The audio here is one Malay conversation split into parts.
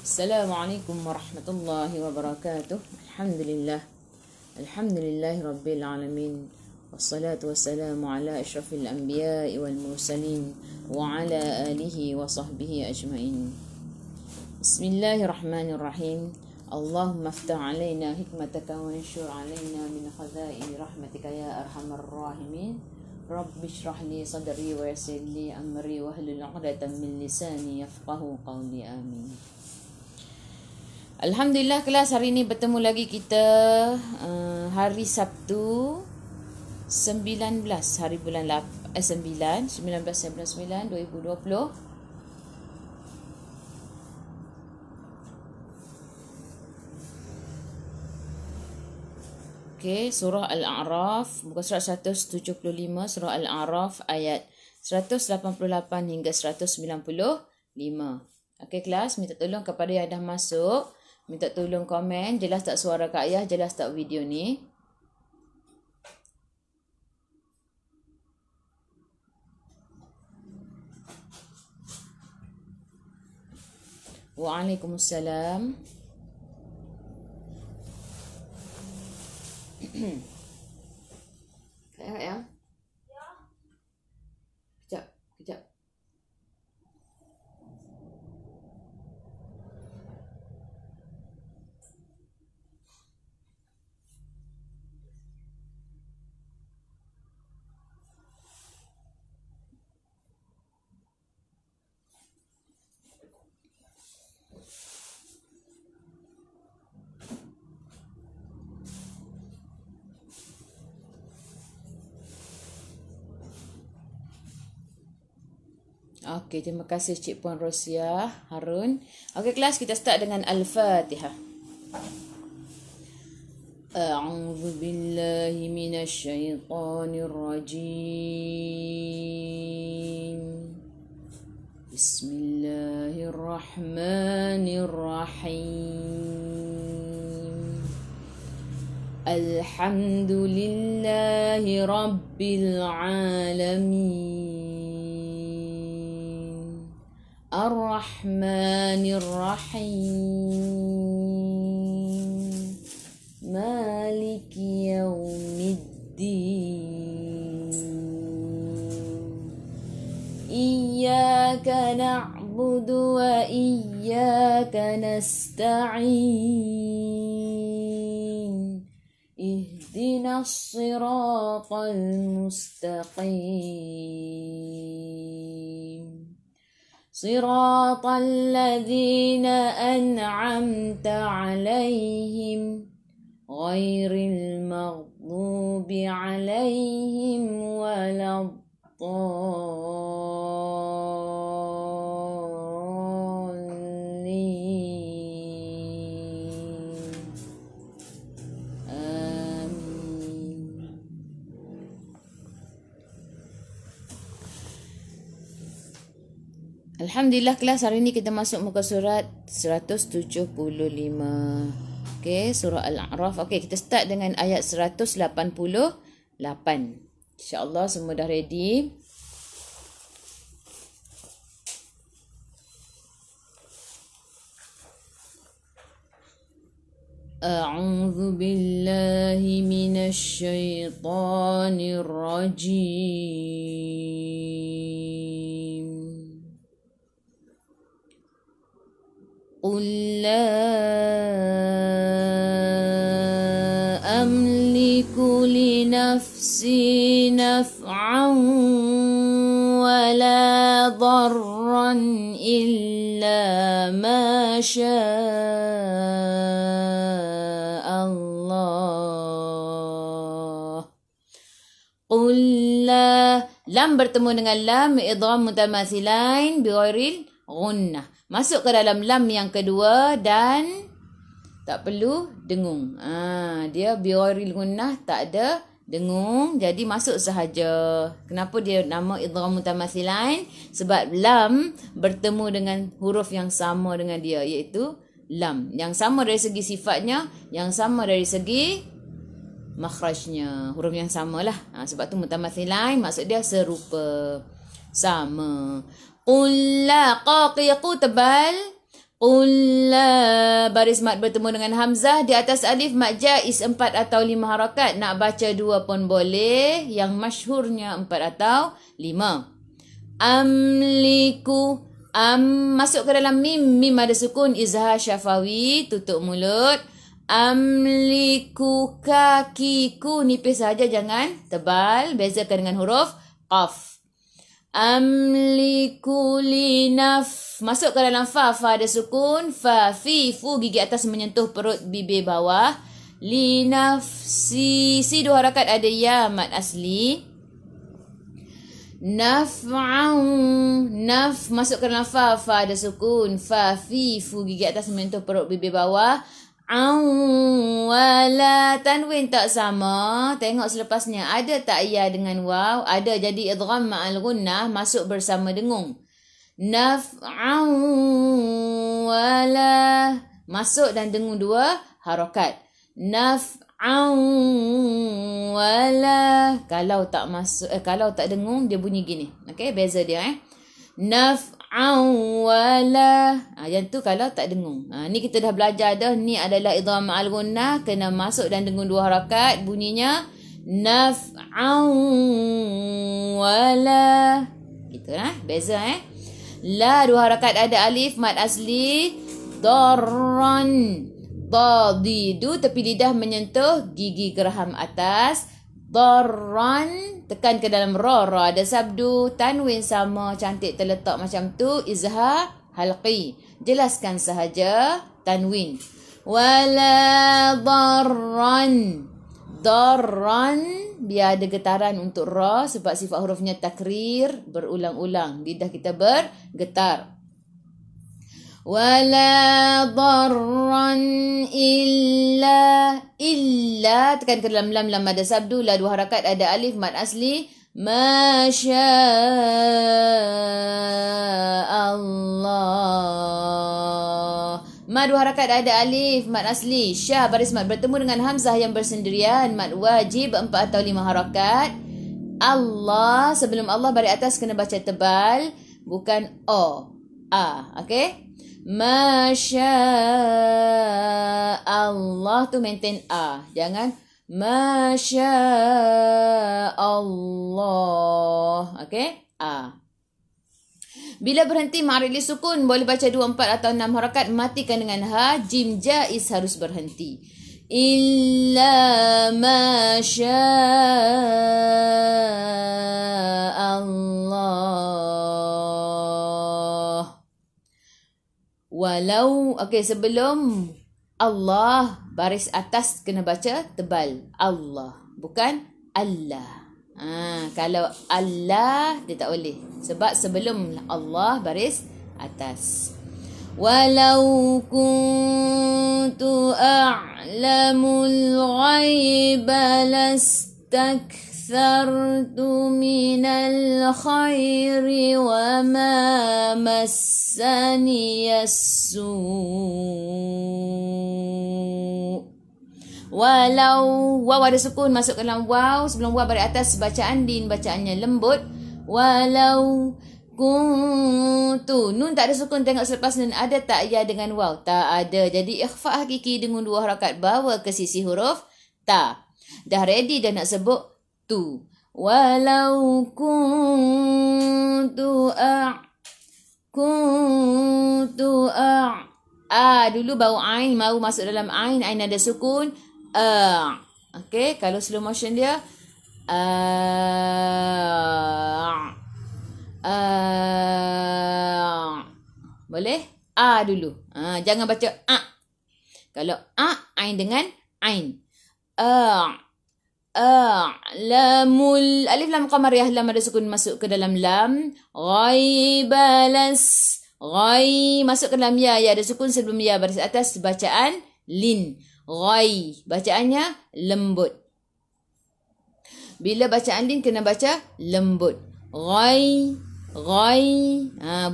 Assalamualaikum warahmatullahi wabarakatuh. Alhamdulillah. Alhamdulillahi rabbil alamin. Wassalatu wassalamu ala asyrafil anbiya'i wal mursalin wa ala alihi wa sahbihi ajma'in. Bismillahirrahmanirrahim. Allahumma aftah alaina hikmataka wa anshur alaina min khazaini rahmatika ya arhamar rahimin. Rabbi shrah li sadri wa yassir li amri wa hlul 'uqdatam min lisani yafqahu qawli. Amin. Alhamdulillah, kelas hari ini bertemu lagi kita hari Sabtu 19 hari bulan 9 19/9/2020. Okey, surah Al-A'raf, muka surat 175, surah Al-A'raf ayat 188 hingga 195. Okey kelas, minta tolong kepada yang dah masuk, minta tolong komen, jelas tak suara Kak Ayah, jelas tak video ni. Waalaikumsalam. Kak Ayah? Ya. Kejap. Okey, terima kasih Cik Puan Rosia Harun. Okey kelas, kita start dengan Al-Fatihah. A'udzu billahi minasy syaithanir rajim. Bismillahirrahmanirrahim. Alhamdulillahi rabbil alamin. Ar-Rahmanir Rahim. Maliki yaumiddin. Iyyaka na'budu wa iyyaka nasta'in. Ihdinas siratal mustaqim. صراط الذين أنعمت عليهم غير المغضوب عليهم ولا الضالين. آمين. Alhamdulillah kelas, hari ini kita masuk muka surat 175. Okey, surah Al-A'raf. Okey, kita start dengan ayat 188. InsyaAllah semua dah ready. A'udzu billahi minasy syaithanir rajim. قل لا أملك لنفسي نفعا ولا ضرا إلا ما شاء الله. قل لا, lam bertemu dengan lam idgham mutamathilain bighairil ghunnah. Masuk ke dalam lam yang kedua dan tak perlu dengung. Dia bighairil ghunnah, tak ada dengung, jadi masuk sahaja. Kenapa dia nama idgham mutamathilain? Sebab lam bertemu dengan huruf yang sama dengan dia, iaitu lam. Yang sama dari segi sifatnya, yang sama dari segi makhrajnya. Huruf yang samalah. Sebab tu mutamathilain, maksud dia serupa, sama. Qul la, qa qiqu tebal. Qul la, baris mat bertemu dengan hamzah. Di atas alif mat jaiz 4 atau 5 harakat. Nak baca 2 pun boleh. Yang masyhurnya 4 atau 5. Amliku, masuk ke dalam mim. Mim ada sukun, izhar syafawi, tutup mulut. Amliku, kakiku, nipis saja, jangan tebal. Bezakan dengan huruf qaf. Amliku linaf, masuk ke dalam fa. Fa ada sukun, fa, fi, fu, gigi atas menyentuh perut bibir bawah. Linafsi, si 2 harakat ada ya mat asli. Naf'an, naf, masuk ke dalam fa. Fa ada sukun, fa, fi, fu, gigi atas menyentuh perut bibir bawah. Wala, tanwin tak sama. Tengok selepasnya, ada tak ya dengan waw? Ada, jadi idgham ma'al gunnah, masuk bersama dengung. Naf'an wala, masuk dan dengung 2 harakat. Naf'an wala, kalau tak masuk, kalau tak dengung dia bunyi gini. Okey, beza dia Naf'an wala, yang tu kalau tak dengung. Ni kita dah belajar dah. Ni adalah idgham ma'al gunnah, kena masuk dan dengung 2 harakat. Bunyinya naf'an wala. Gitu beza La 2 harakat ada alif mat asli. Darran, dadidu, tepi lidah menyentuh gigi geraham atas. Darran, tekan ke dalam ra. Ra ada sabdu, tanwin sama, cantik terletak macam tu. Izhar halqi, jelaskan sahaja tanwin. Wala darran, darran, biar ada getaran untuk ra sebab sifat hurufnya takrir, berulang-ulang, lidah kita bergetar. Wala darran illa, illa, tekan ke dalam lam. Lam ada sabdu, la 2 harakat ada alif mat asli. Masya Allah, ma 2 harakat ada alif mat asli. Syah, baris mat bertemu dengan hamzah yang bersendirian, mat wajib 4 atau 5 harakat. Allah, sebelum Allah baris atas kena baca tebal, bukan o, a. Okey, Masya Allah tu maintain a, jangan Masya Allah. Okey, a. Bila berhenti ma'rili sukun, boleh baca 2, 4 atau 6 harakat. Matikan dengan ha. Jim jaiz harus berhenti. Illa masya Allah. Walau, okey, sebelum Allah baris atas kena baca tebal. Allah, bukan Allah. Kalau Allah dia tak boleh sebab sebelum Allah baris atas. Walau kuntu a'lamul ghaiba lastakthartu minal khairi wa ma massani as-su'. Walau, waw ada sukun, masuk ke dalam waw. Sebelum waw baris atas bacaan din, bacaannya lembut. Walau kuntu, nun tak ada sukun. Tengok selepas nun ada tak ya dengan waw? Tak ada. Jadi ikhfa hakiki dengan 2 harakat, bawa ke sisi huruf ta. Dah ready dah nak sebut tu. Walau kuntu dulu baru ain, mau masuk dalam ain. Ain ada sukun. Okey, kalau slow motion dia boleh dulu. Jangan baca a. Kalau ain dengan ain. Lamul, alif lam qamariyah, lam ada sukun masuk ke dalam lam. Ghaibalas, ghai masuk ke dalam ya. Ya ada sukun sebelum ya baris atas, bacaan lin. Ghai, bacaannya lembut. Bila bacaan lin kena baca lembut. Ghai, ghai,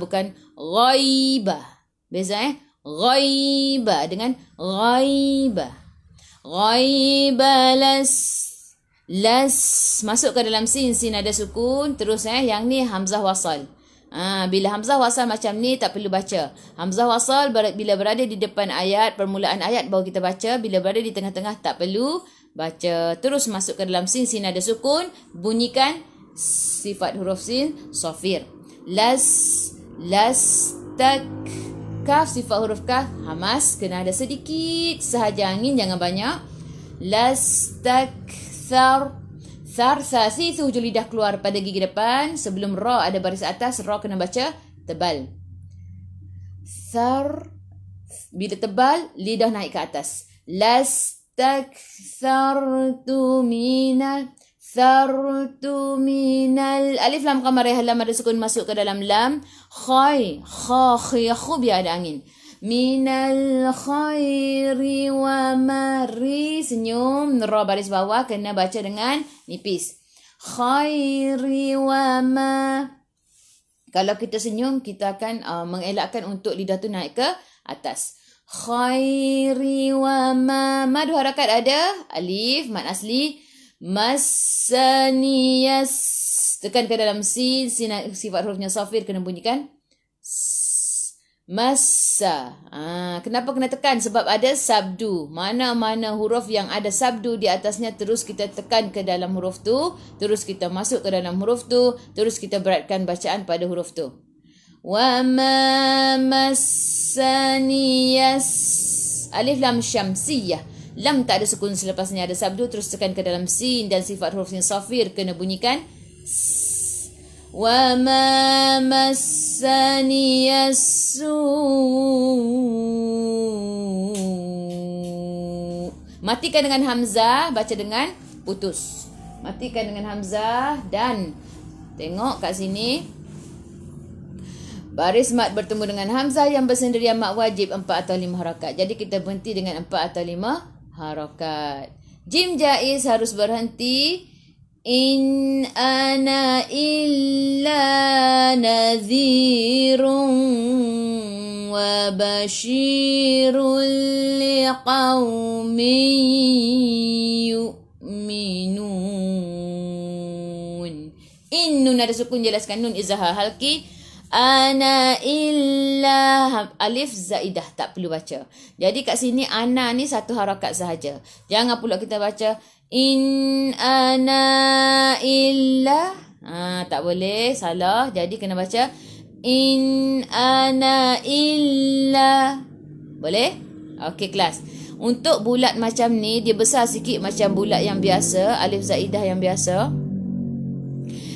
bukan ghaiba. Beza ghaiba dengan ghaiba. Ghaibalas, las masuk ke dalam sin. Sin ada sukun. Terus yang ni hamzah wasal. Bila hamzah wasal macam ni tak perlu baca. Hamzah wasal bila berada di depan ayat, permulaan ayat baru kita baca. Bila berada di tengah-tengah tak perlu baca. Terus masuk ke dalam sin, sin ada sukun, bunyikan sifat huruf sin, sofir. Tak. Kaf, sifat huruf kaf, hamas, kena ada sedikit sahaja angin, jangan banyak. Thar, sasi tu hujung lidah keluar pada gigi depan. Sebelum ra ada baris atas, ra kena baca tebal. Thar, bila tebal, lidah naik ke atas. Thartu minal. Alif lam qamar ya lam ada sukun masuk ke dalam lam. Khu biar ada angin. Minal khairi wa mari, senyum, ra baris bawah kena baca dengan nipis. Khairi wa ma. Kalau kita senyum, kita akan mengelakkan untuk lidah tu naik ke atas. Khairi wa ma. Mad harakat ada, alif, mad asli. Masaniyas. Tekan ke dalam sin, sifat hurufnya safir kena bunyikan masa. Kenapa kena tekan? Sebab ada sabdu. Mana-mana huruf yang ada sabdu di atasnya, terus kita tekan ke dalam huruf tu, terus kita masuk ke dalam huruf tu, terus kita beratkan bacaan pada huruf tu. Wa ma masaniyas. Alif lam syamsiyah. Lam tak ada sukun, selepasnya ada sabdu, terus tekan ke dalam sin dan sifat hurufnya safir kena bunyikan wa ma massaniyasu. Matikan dengan hamzah, baca dengan putus. Matikan dengan hamzah dan tengok kat sini. Baris mat bertemu dengan hamzah yang bersendirian mat wajib 4 atau 5 harakat. Jadi kita berhenti dengan 4 atau 5 harakat. Jim jaiz harus berhenti. In ana illa nadhirun wa bashirul liqaumin yu'minun. In nun ada sukun, jelaskan nun izhar halki. Ana illa alif zaidah, tak perlu baca. Jadi kat sini ana ni satu harakat sahaja. Jangan pula kita baca in ana illa. Tak boleh, salah. Jadi kena baca in ana illa. Boleh? Okey kelas. Untuk bulat macam ni, dia besar sikit macam bulat yang biasa, alif zaidah yang biasa.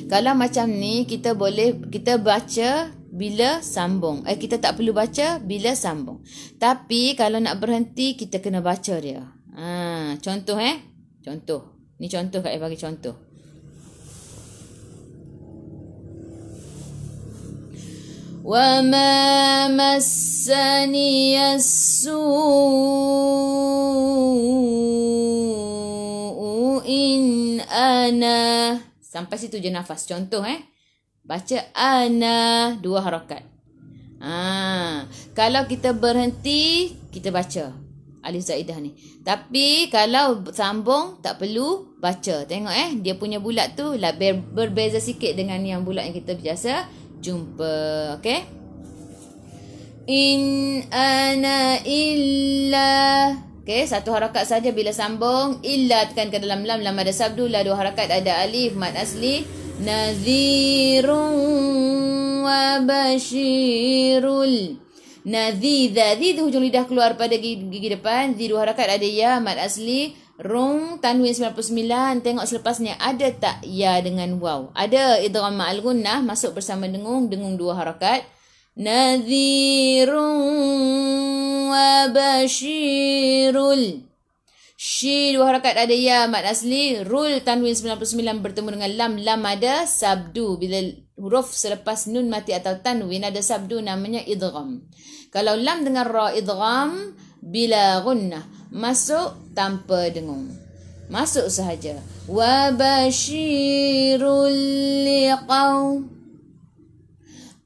Kalau macam ni, kita baca bila sambung. Kita tak perlu baca bila sambung. Tapi kalau nak berhenti, kita kena baca dia. Contoh Contoh. Ni contoh Kak bagi contoh. Wa ma massani as-su'u in ana. Sampai situ je nafas. Contoh baca ana 2 harakat. Kalau kita berhenti, kita baca alif zaidah ni. Tapi kalau sambung tak perlu baca. Tengok dia punya bulat tu lah berbeza sikit dengan yang bulat yang kita biasa jumpa. Okey. In ana illa. Okey, 1 harakat saja bila sambung. Illa tekan ke dalam lam, lam ada sabdu, la 2 harakat ada alif, mad asli. Nadhirun wa bashirul. Nadhi tu hujung lidah keluar pada gigi depan. Di 2 harakat ada ya, mad asli. Rung, tanwin 99. Tengok selepasnya ada tak ya dengan waw. Ada idgham ma'al gunnah masuk bersama dengung 2 harakat. Nadhirun wa bashirul. Shi 2 harakat ada ya, mad asli. Rul, tanwin 99 bertemu dengan lam. Lam ada sabdu. Bila huruf selepas nun mati atau tanwin ada sabdu, namanya idgham. Kalau lam dengan ra idgham bila gunnah, masuk tanpa dengung. Masuk sahaja. Wa bashirul liqaum.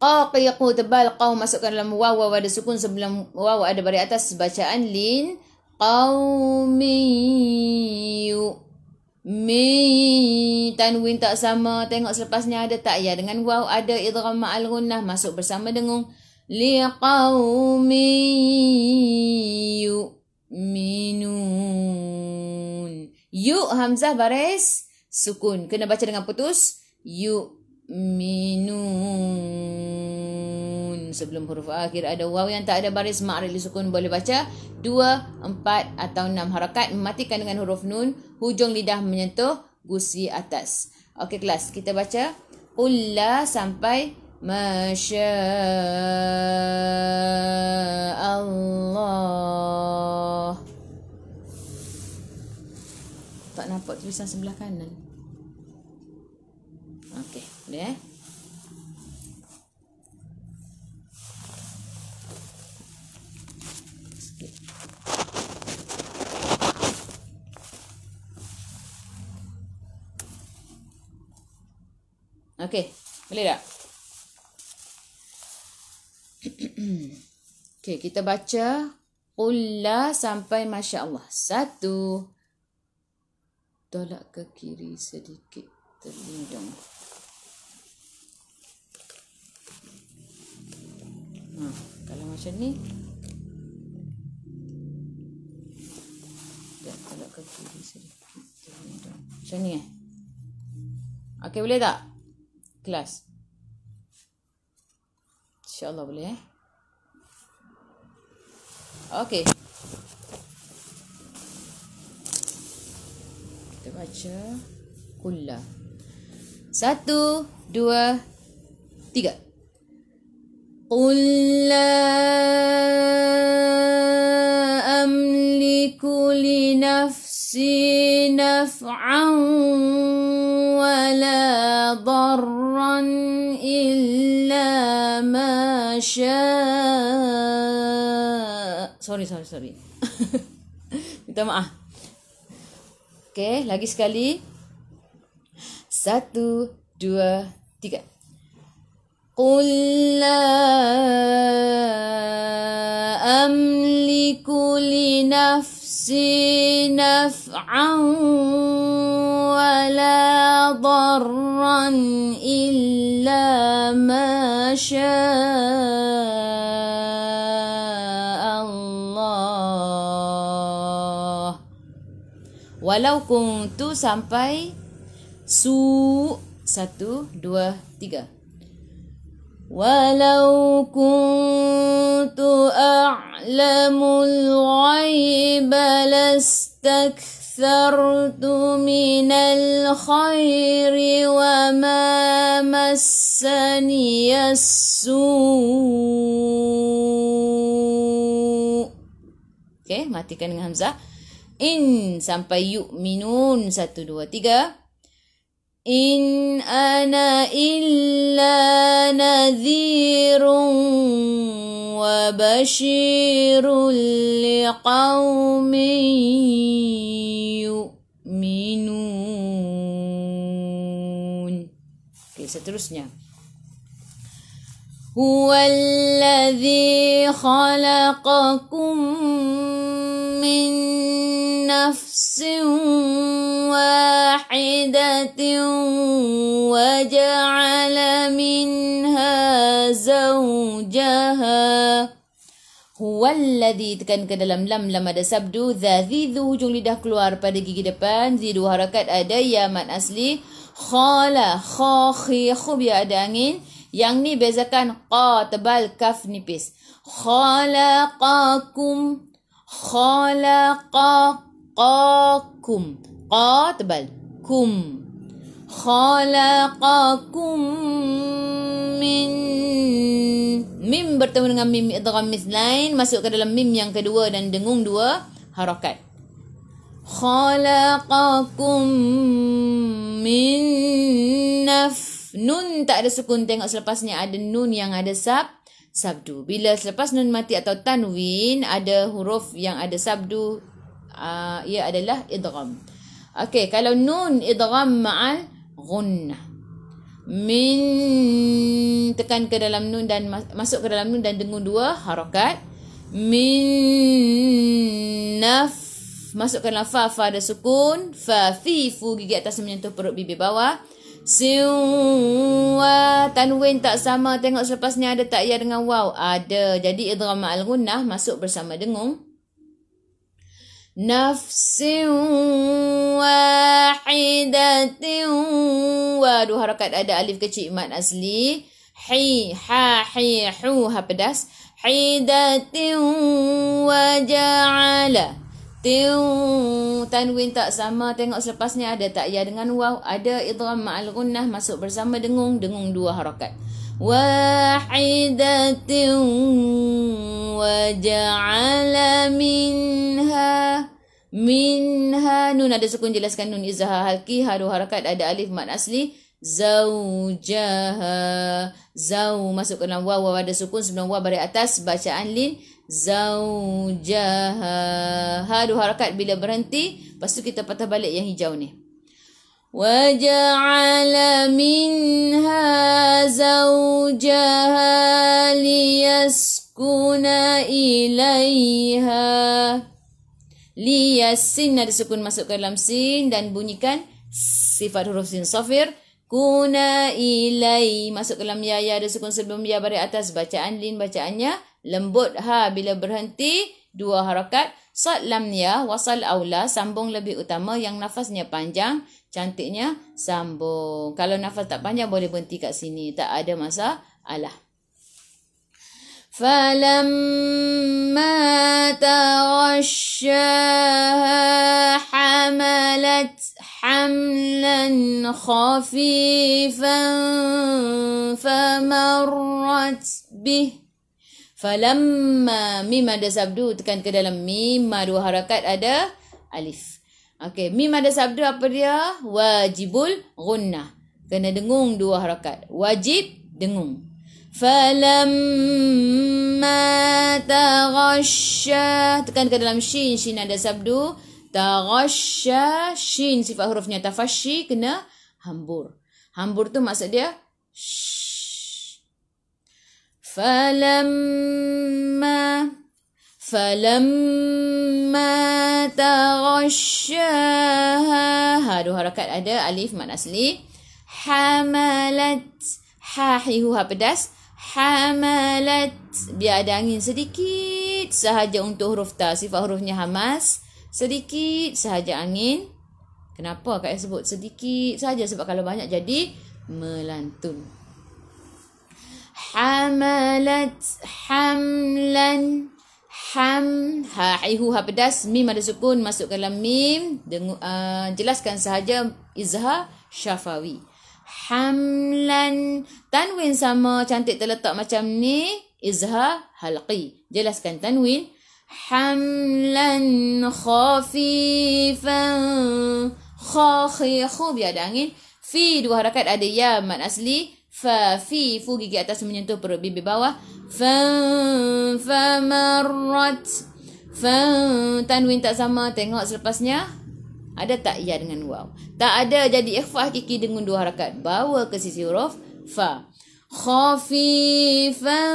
Qaqiqu tebal, qaum masukkan dalam waw, waw ada sukun sebelum waw ada baris atas, bacaan lin qaumin Mi. Tanwin tak sama. Tengok selepasnya ada tak ya. Dengan waw ada idgham ma'al gunnah. Masuk bersama dengan liqaumi yu'minun. Yu hamzah baris sukun. Kena baca dengan putus. Yu'minun. Sebelum huruf akhir ada waw yang tak ada baris ma'ril sukun. Boleh baca 2, 4 atau 6 harakat. Mematikan dengan huruf nun. Hujung lidah menyentuh gusi atas. Okey kelas. Kita baca. Qul la sampai Masya Allah. Tak nampak tulisan sebelah kanan. Okey, boleh Okey, boleh tak? Okey, kita baca Qul la sampai Masya Allah. 1. Tolak ke kiri sedikit. Terlindung. Kalau macam ni. Tolak ke kiri sedikit. Terlindung. Macam ni Okey, boleh tak? Kelas. InsyaAllah boleh Okey. Kita baca Qul la. 1, 2, 3. Qul la amliku li nafsi naf'an wala darran illa ma Sorry. Minta maaf. Okey, lagi sekali. 1, 2, 3. Qul la amliku li nafsi naf'an wala darran illa ma Walau kuntu sampai su. 1, 2, 3. Walau kuntu a'lamul ghaiba lastakthartu minal khairi wa ma massaniyas su'. Okey, matikan dengan hamzah. In sampai yu'minun. 1, 2, 3. In ana illa nadhirun wa bashirun liqaumin yu'minun. Okey, seterusnya. Huwallazi khalaqakum min nafsin wahidatin wa ja'ala minha zawjaha. Huwallazi, tekan ke dalam lam ada sabdu. Dha hujung lidah keluar pada gigi depan. Zi 2 harakat ada. Ya mat asli. Khala kha khi khu biar ada angin. Yang ni bezakan qa tebal, kaf nipis. Khalaqakum. Khalaqakum. Qa tebal. Kum. Khalaqakum min. Mim bertemu dengan mim idgham mithlain. Masuk ke dalam mim yang kedua dan dengung 2 harakat. Khalaqakum min nun tak ada sukun. Tengok selepasnya ada nun yang ada sabdu. Bila selepas nun mati atau tanwin ada huruf yang ada sabdu, ia adalah idgham. Okey, kalau nun idgham ma'al gunnah. Min, tekan ke dalam nun dan masuk ke dalam nun dan dengung 2 harakat. Min Masukkan dalam fa ada sukun. Fa fi fu gigi atas menyentuh perut bibir bawah. Siwa tanwin tak sama. Tengok selepasnya ada tak ya dengan waw? Ada. Jadi idgham ma'al gunnah masuk bersama dengung. Nafsin wahidatin wa. Dua harakat ada alif kecil mad asli. Hi ha hi hu ha pedas. Hidatin wa ja'ala. Tanwin tak sama. Tengok selepasnya ada tak ya dengan waw? Ada. Idgham ma'al gunnah masuk bersama dengung. Dengung dua harakat. Wahidatin wa ja'ala minha. Nun ada sukun, jelaskan nun izhar halki. Ha dua harakat ada alif mad asli. Zaujaha. Zau masuk ke dalam waw. Waw ada sukun sebelum waw baris atas. Bacaan lin. Zaujaha. Ha dua harakat bila berhenti. Lepas tu kita patah balik yang hijau ni. Waja'ala minha zawjaha liyaskuna ilaiha. Liyasin ada sukun masuk ke dalam sin dan bunyikan sifat huruf sin safir. Kuna ilai masuk ke dalam ya ada sukun sebelum ya baris atas. Bacaan lin, bacaannya lembut. Ha bila berhenti dua harakat. Sad lam ya wasal aula, sambung lebih utama. Yang nafasnya panjang, cantiknya sambung. Kalau nafas tak panjang boleh berhenti kat sini, tak ada masalah. Falamma taghasyaha hamalat hamlan khafifan famarrat bih. Falamma mim ada sabdu, tekan ke dalam mim. Ma dua harakat ada alif. Okey, mim ada sabdu apa dia? Wajibul gunnah. Kena dengung dua harakat. Wajib dengung. Falamma taghasya, tekan ke dalam shin. Shin ada sabdu. Taghasya, shin sifat hurufnya tafashi, kena hambur. Hambur tu maksud dia Falamma taghasyaha. Ha dua harakat ada alif mad asli. Hamalat, ha hihu ha pedas. Hamalat, biar ada angin sedikit sahaja untuk huruf ta. Sifat hurufnya hamas, sedikit sahaja angin. Kenapa Kak sebut sedikit sahaja? Sebab kalau banyak jadi melantun. Hamalat hamlan. Ham ha ihu ha pedas, mim ada sukun masuk ke dalam mim. Jelaskan sahaja izhar syafawi. Hamlan, tanwin sama cantik terletak macam ni, izhar halqi. Jelaskan tanwin. Hamlan khafifan. Khu biar ada angin. Fi dua harakat ada ya mad asli. Fa fi fu gigi atas menyentuh perut bibir bawah. Famarrat. Tanwin tak sama. Tengok selepasnya ada tak ya dengan waw? Tak ada, jadi ikhfa hakiki dengan dua harakat. Bawa ke sisi huruf fa. Khafifan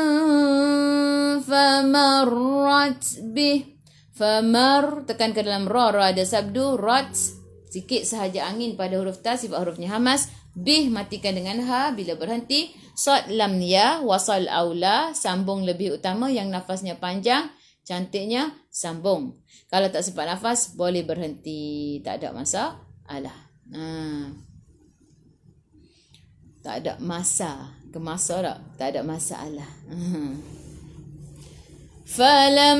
famarrat bih. Famar, tekan ke dalam ra ada sabdu. Rat, sikit sahaja angin pada huruf ta, sifat hurufnya hamas. Bih, matikan dengan ha bila berhenti. Sad lam ya wasal aula, sambung lebih utama. Yang nafasnya panjang, cantiknya sambung. Kalau tak sempat nafas boleh berhenti, tak ada masalah. Tak ada masa ke masa tak? Tak ada masalah. Falamma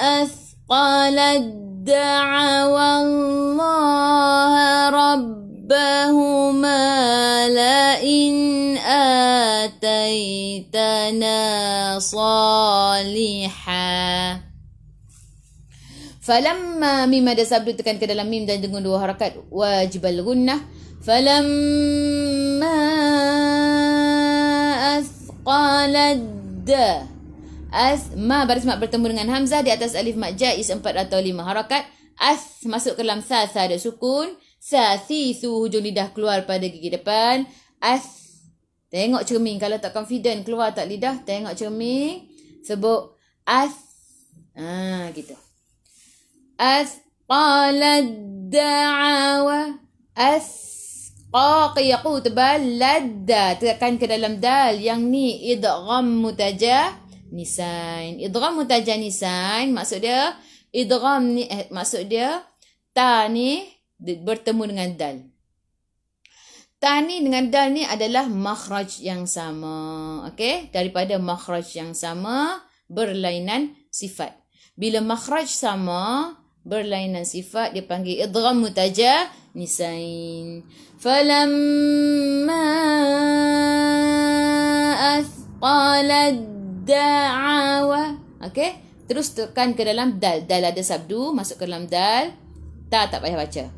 athqalat da'awa Allah rabbahuma la'in ataitana salihah. Falamma mim ada sabdu, tekan ke dalam mim dan dengan dua harakat. Wajibal gunnah. Falamma athqalat da. Ma baris mat bertemu dengan hamzah di atas alif mat jaiz 4 atau 5 harakat. Masuk ke dalam sa ada sukun. Thithu hujung lidah keluar pada gigi depan. Tengok cermin, kalau tak confident keluar tak lidah, tengok cermin. Sebut Gitu. Athqalad da'awa. Qiyaku tebal. Ladda. Tekan ke dalam dal. Yang ni idgham mutajanisain. Idgham mutajanisain maksud dia idgham ni maksud dia ta ni bertemu dengan dal. Ta ni dengan dal ni adalah makhraj yang sama. Okey, daripada makhraj yang sama berlainan sifat. Bila makhraj sama berlainan sifat dipanggil idgham mutajanisain. Falamma athqalad da'awa. Okey, terus tekan ke dalam dal. Dal ada sabdu, masuk ke dalam dal. Ta tak payah baca.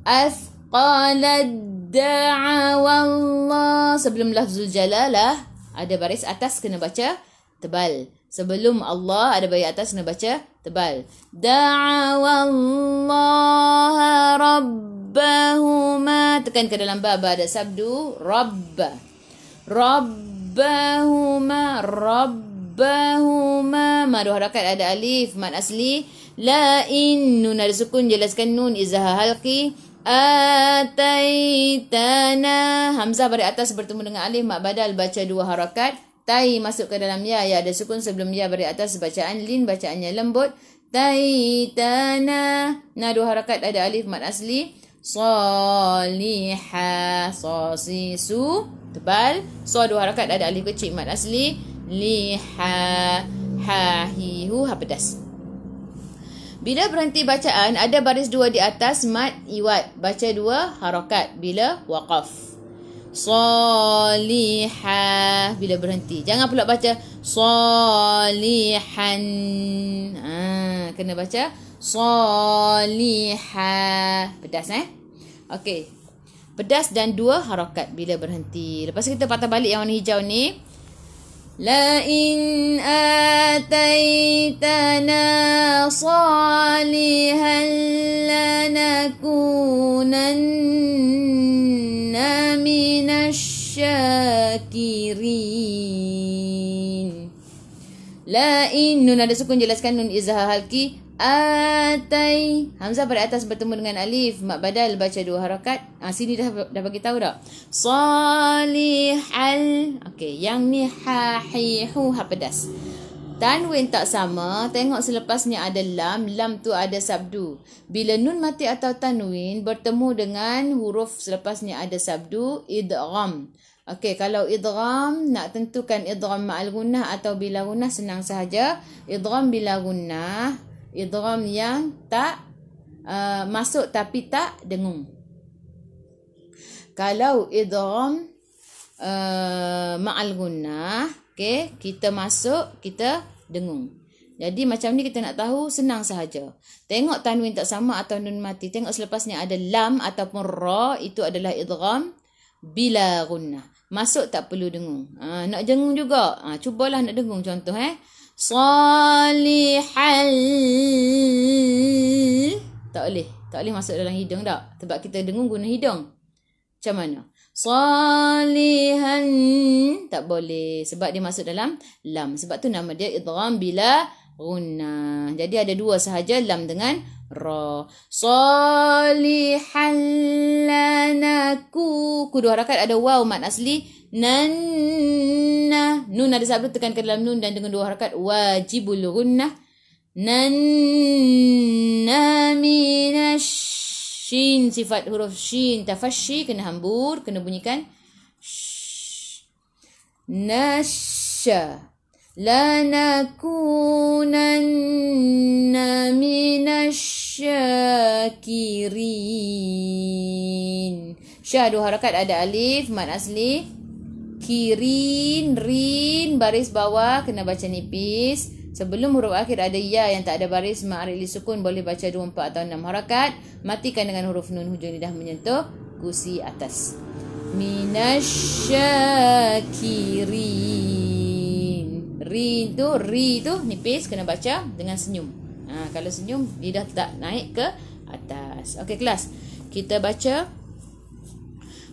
Athqalad da'awa Allah. Sebelum lafzul jalalah ada baris atas kena baca tebal. Sebelum Allah ada baris atas kena baca tebal. Da'awa Allah rabbahuma. Tekan ke dalam ba ada sabdu rabb. Rabbahuma. Rabbahuma. Madu harakat ada alif mad asli. La in nun ada sukun jelaskan nun izah halqi. Ataitana. Hamzah baris atas bertemu dengan alif mak badal baca 2 harakat. Tai masuk ke dalam ya. Ya ada sukun sebelum ya baris atas bacaan lin bacaannya lembut. Taitana. Nah 2 harakat ada alif mat asli. Salihah. Sosisu tebal. So 2 harakat ada alif kecil mat asli. Liha. Hahihu ha pedas. Bila berhenti bacaan, ada baris 2 di atas mad iwad. Baca 2 harakat bila waqaf. Salihah bila berhenti. Jangan pula baca salihan. Kena baca salihah. Pedas Okey. Pedas dan 2 harakat bila berhenti. Lepas kita patah balik yang warna hijau ni. La in ataitana salihan lanakunanna minasyakirin. La in nun ada sukun jelaskan nun izhar halki. Atai hamzah pada atas bertemu dengan alif mak badal baca 2 harakat. Sini dah bagi tahu dah. Salihal. Okey, yang ni ha hi hu ha pedas. Tanwin tak sama. Tengok selepasnya ada lam. Lam tu ada sabdu. Bila nun mati atau tanwin bertemu dengan huruf selepasnya ada sabdu, idgham. Okey, kalau idgham nak tentukan idgham ma'al gunnah atau bila gunnah senang sahaja. Idgham bila gunnah. Idgham yang tak masuk tapi tak dengung. Kalau idgham ma'al gunnah, okey, kita masuk, kita dengung. Jadi macam ni kita nak tahu senang sahaja. Tengok tanwin tak sama atau nun mati. Tengok selepasnya ada lam ataupun ra, itu adalah idgham bila gunnah. Masuk tak perlu dengung. Nak dengung juga. Cubalah nak dengung contoh Salihal. Tak boleh masuk dalam hidung tak? Sebab kita dengung guna hidung. Macam mana? Salihan. Tak boleh. Sebab dia masuk dalam lam. Sebab tu nama dia idgham bila gunnah. Jadi ada 2 sahaja, lam dengan ra. Salihan lanaku. 2 harakat ada waw mat asli. Nanna. Nun ada sabdu tekan ke dalam nun dan dengan 2 harakat wajibul gunnah. Nanna minash. Shin sifat huruf shin tafashi kena hambur, kena bunyikan nasya. Lanakunanna minasyakirin. Syah 2 harakat ada alif mat asli. Kirin, rin, baris bawah kena baca nipis. Sebelum huruf akhir ada ya yang tak ada baris ma'arili sukun, boleh baca 2, 4 atau 6 harakat. Matikan dengan huruf nun, hujung lidah menyentuh gusi atas. Minasyakirin. Rin tu, ri tu nipis kena baca dengan senyum. Kalau senyum lidah tak naik ke atas. Okey kelas. Kita baca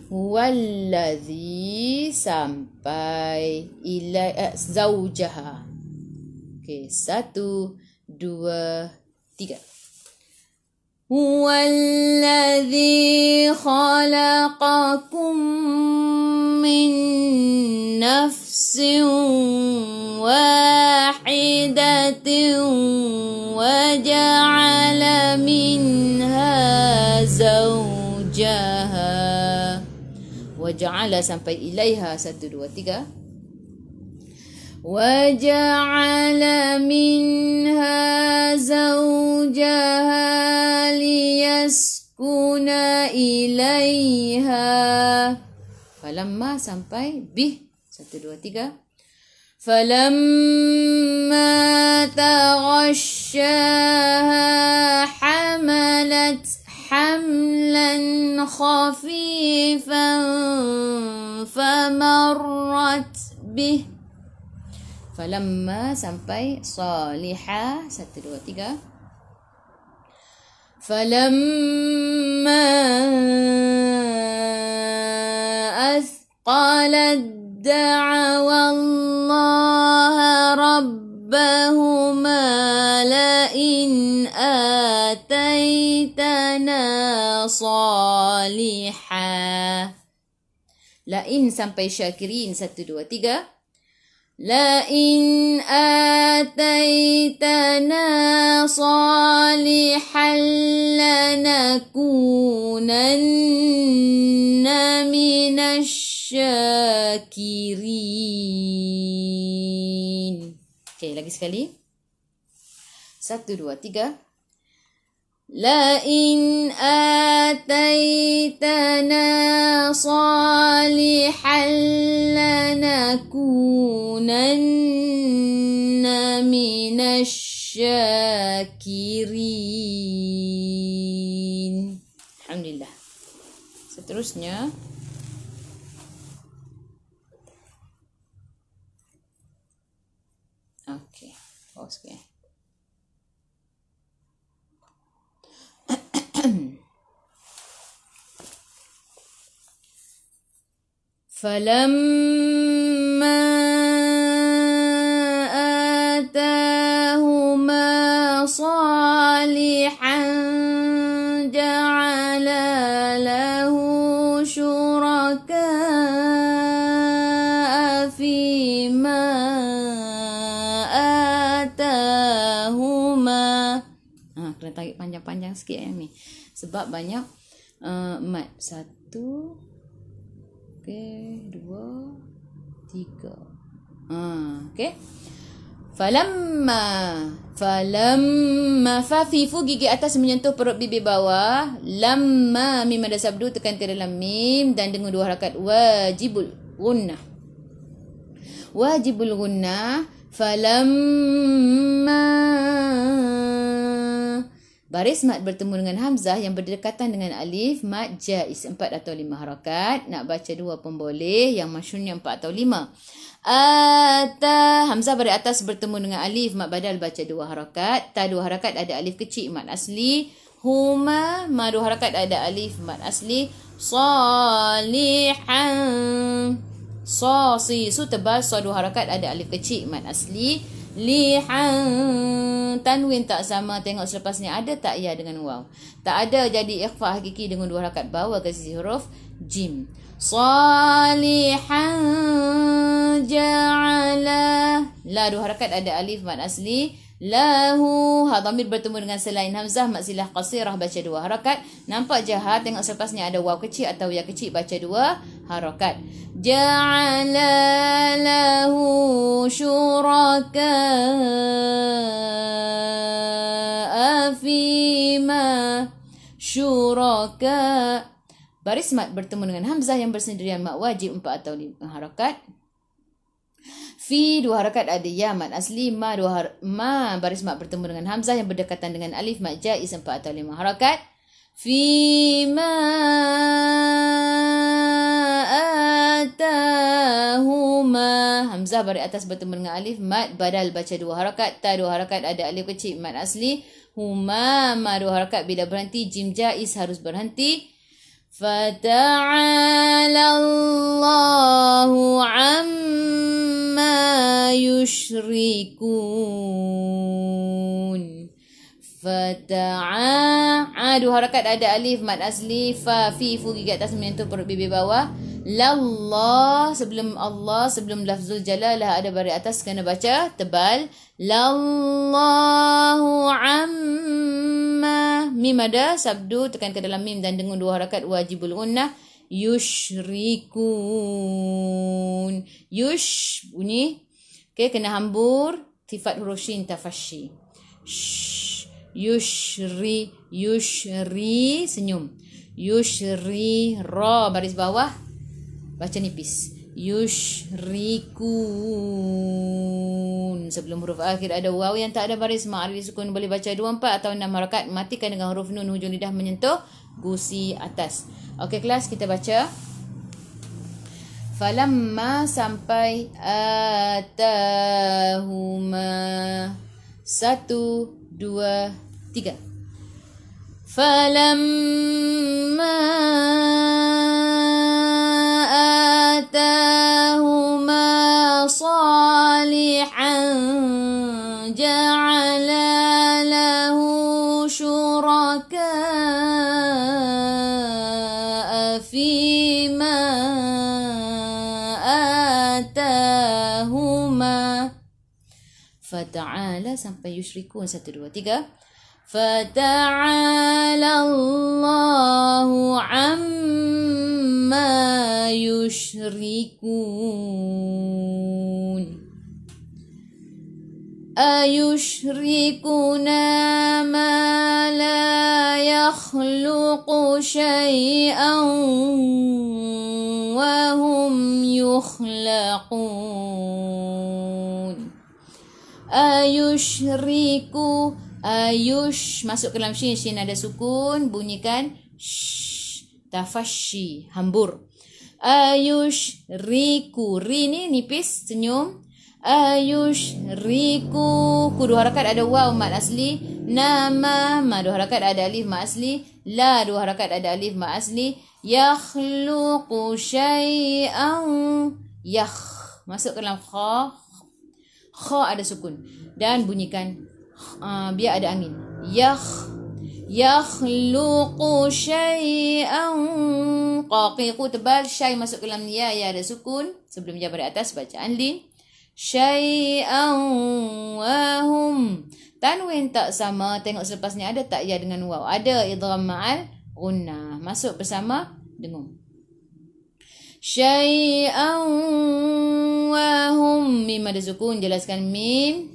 wallazi sampai ila zaujaha. Okey, 1, 2, 3. Huwallazi khalaqakum min nafsin wahidatin wa ja'ala minha zawjaha wa ja'ala sampai ilaiha 1, 2, 3. وَجَعَلَ مِنْهَا زَوْجَهَا لِيَسْكُنَ إِلَيْهَا. Falamma sampai bih 1, 2, 3. فَلَمَّا تَغَشَّاهَا حَمَلَتْ حَمْلًا خَفِيفًا فَمَرَّتْ بِهِ. Falamma sampai salihah 1, 2, 3. Falamma athqalat da'awa Allah rabbahuma la'in ataitana salihah. La'in sampai syakirin 1, 2, 3. لَإِنْ آتَيْتَنَا صَالِحًا لَنَكُونَنَّ مِنَ الشَّاكِرِينَ. Okey, lagi sekali. 1, 2, 3. لَإِنْ آتَيْتَنَا صَالِحًا لَنَكُونَنَّ مِنَ الشَّاكِرِينَ. Alhamdulillah. Seterusnya. Okey. Pause sikit. فَلَمَّا آتَاهُمَا صَالِحًا جَعَلَ لَهُ شُرَكَاءَ فِيمَا آتَاهُمَا. Kena tarik panjang-panjang sikit yang ni. Sebab banyak mat. 1, okey, 2, 3. Okey. Falamma fa fi fu gigi atas menyentuh perut bibir bawah. Lamma mim ada sabdu tekan ke dalam mim dan dengan 2 harakat wajibul gunnah. Wajibul gunnah. Falamma baris mat bertemu dengan hamzah yang berdekatan dengan alif, mat jaiz 4 atau 5 harakat. Nak baca 2 pun boleh, yang masyhurnya 4 atau 5. Ata hamzah baris atas bertemu dengan alif, mat badal baca 2 harakat. Ta 2 harakat ada alif kecil, mat asli. Huma ma 2 harakat ada alif, mat asli. Salihan si su tebal, so 2 harakat ada alif kecil, mat asli. Lihan tanwin tak sama, tengok selepas ni ada tak ya dengan waw. Tak ada, jadi ikhfa hakiki dengan 2 harakat bawah ke sisi huruf jim. Salihan ja'ala la 2 harakat ada alif, mat asli. Lahu ha dhamir bertemu dengan selain hamzah, mat silah qasirah baca 2 harakat. Nampak jahat, tengok selepas ni ada waw kecil atau ya kecil baca 2 harakat. Ja'ala lahu syuraka fima syuraka. Baris mat bertemu dengan hamzah yang bersendirian, mat wajib 4 atau 5 harakat. Fi 2 harakat ada ya, mat asli. Ma baris mat bertemu dengan hamzah yang berdekatan dengan alif, mat jaiz 4 atau 5 harakat. Fi ma atahuma hamzah baris atas bertemu dengan alif, mat badal baca 2 harakat. Ta 2 harakat ada alif kecil, mat asli. Huma ma 2 harakat bila berhenti, jim jaiz harus berhenti. Fata'ala Allahu amma yushrikun. Dua harakat ada alif mad asli fa fi fu gigi atas menyentuh perut bibir bawah. Lallah sebelum Allah, sebelum lafzul jalalah ada baris atas kena baca tebal. Lallahu amma. Mim ada sabdu tekan ke dalam mim dan dengung dua harakat wajibul gunnah. Yushrikun. Yush bunyi. Okey, kena hambur sifat huruf shin tafashi. Yushri senyum. Yushri ra baris bawah baca nipis. Yushrikun. Sebelum huruf akhir ada waw yang tak ada baris ma'arif sukun, boleh baca 2, 4 atau 6 harakat. Matikan dengan huruf nun hujung lidah menyentuh gusi atas. Okey kelas, kita baca. Falamma sampai atahuma. 1, 2, 3. Falamma atahuma salihan ja'ala lahu syuraka fima atahuma. Fata'ala sampai yushrikun. 1, 2, 3. Fata'ala Allahu amma yushrikun. Ayushrikuna ma la yakhluqu syai'an wa hum yukhlaqun. Ayushriku. Ayush masuk ke dalam shin, shin ada sukun, bunyikan sh, tafashi, hambur. Ayushriku, ri ni nipis, senyum. Ayushriku, ku dua harakat ada waw mad asli. Nama ma dua harakat ada alif mad asli. La dua harakat ada alif mad asli. Yakhluqu syai'an. Yakh masuk ke dalam kha, kha ada sukun dan bunyikan biar ada angin. Yakhluqu syai'an. Qaqiqu tebal, syai masuk ke dalam ya ada sukun sebelum jabar atas bacaan lin. Syai'an wa hum. Tanwin tak sama, tengok selepas ni ada tak ya dengan waw. Ada idgham ma'al gunnah, masuk bersama dengung. Syai'an wa hum. Mim ada sukun, jelaskan mim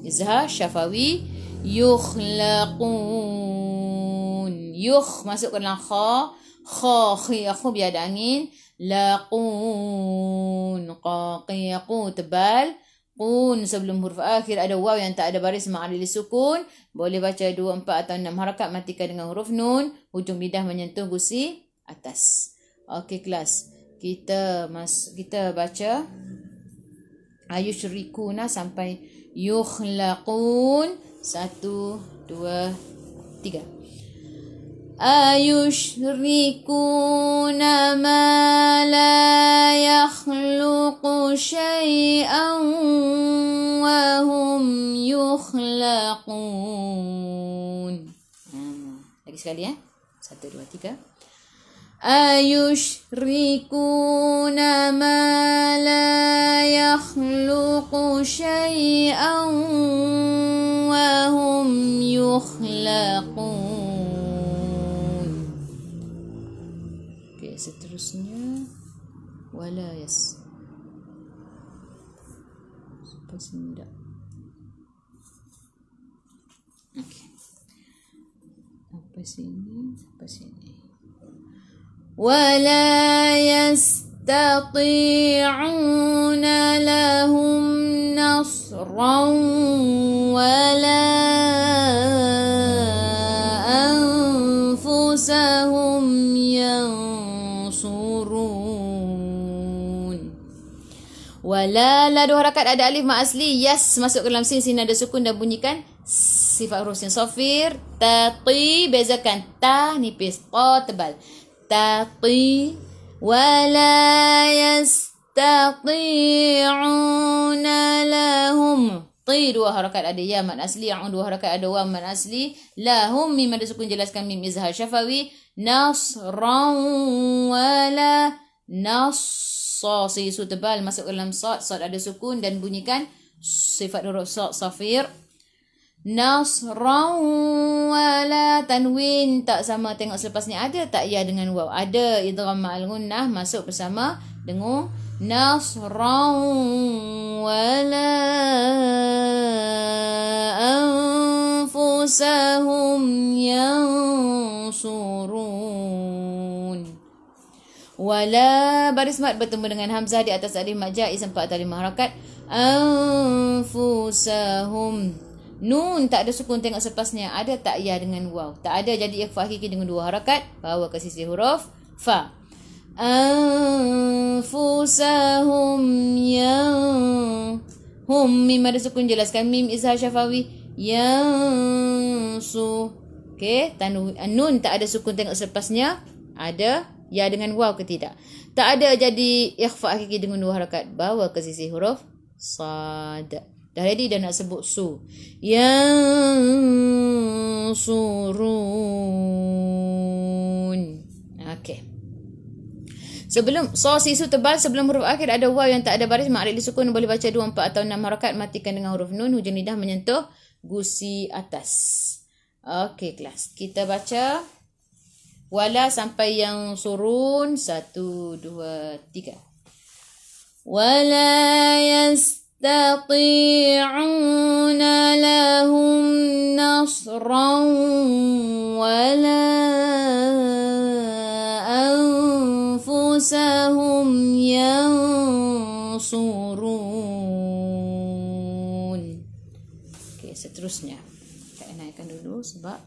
izhar syafawi. Yukhlaqun. Yukh masuk ke dalam kha, kha khiyaku biar ada angin. Laqun. Qaqiqu tebal. Qun sebelum huruf akhir ada waw yang tak ada baris ma'arif sukun, boleh baca 2, 4 atau 6 harakat. Matikan dengan huruf nun, hujung lidah menyentuh gusi atas. Okey kelas, kita baca ayushrikuna sampai yukhlaqun. 1, 2, 3. Ayushrikuna ma la yakhluqu syai'an wa hum yukhlaqun. Lagi sekali ya. 1, 2, 3. Ayushrikuna ma la yakhluqu syai'an wa hum yukhlaqun. Okey, seterusnya wala yas. Sampai sini dah. Okey. Sampai sini. ولا يستطيعون لهم نصرا ولا أنفسهم ينصرون. ولا la dua harakat ada alif ma asli. Yas masuk ke dalam sin, sin ada sukun dan bunyikan sifat huruf sin sofir. Taqi bezakan ta nipis, qa tebal. Taqi wala lahum. Ti dua harakat ada ya mad asli, yang dua harakat ada waw mad asli. Lahum mim ada sukun, jelaskan mim izhar syafawi. Nasran wala. Nas si su tebal masuk ke dalam sad, sad ada sukun dan bunyikan sifat huruf sad safir. Nasran wala, tanwin tak sama, tengok selepasnya ada tak ya dengan waw, ada idgham ma'al gunnah masuk bersama dengan nasran wala anfusahum yansurun. Wala baris mat bertemu dengan hamzah di atas alif mad jaiz 4 atau 5 harakat. Anfusahum, nun tak ada sukun, tengok sepasnya ada tak ya dengan waw, tak ada, jadi ikhfa hakiki dengan 2 harakat bawa ke sisi huruf fa. Anfusahum yang hum mim ada sukun, jelaskan mim izhar syafawi. Yang su, okey, nun tak ada sukun, tengok sepasnya ada ya dengan waw ke tidak, tak ada, jadi ikhfa hakiki dengan 2 harakat bawa ke sisi huruf sad. Dah ready dah nak sebut su. Yang surun. Okey. Sebelum si su tebal, sebelum huruf akhir ada waw yang tak ada baris ma'rif disukun, boleh baca 2, 4 atau 6 harakat, matikan dengan huruf nun, hujung lidah menyentuh gusi atas. Okey kelas. Kita baca wala sampai yang surun. 1, 2, 3. Wala يستطيعون لهم نصرا ولا أنفسهم ينصرون. Okey, seterusnya saya naikkan dulu sebab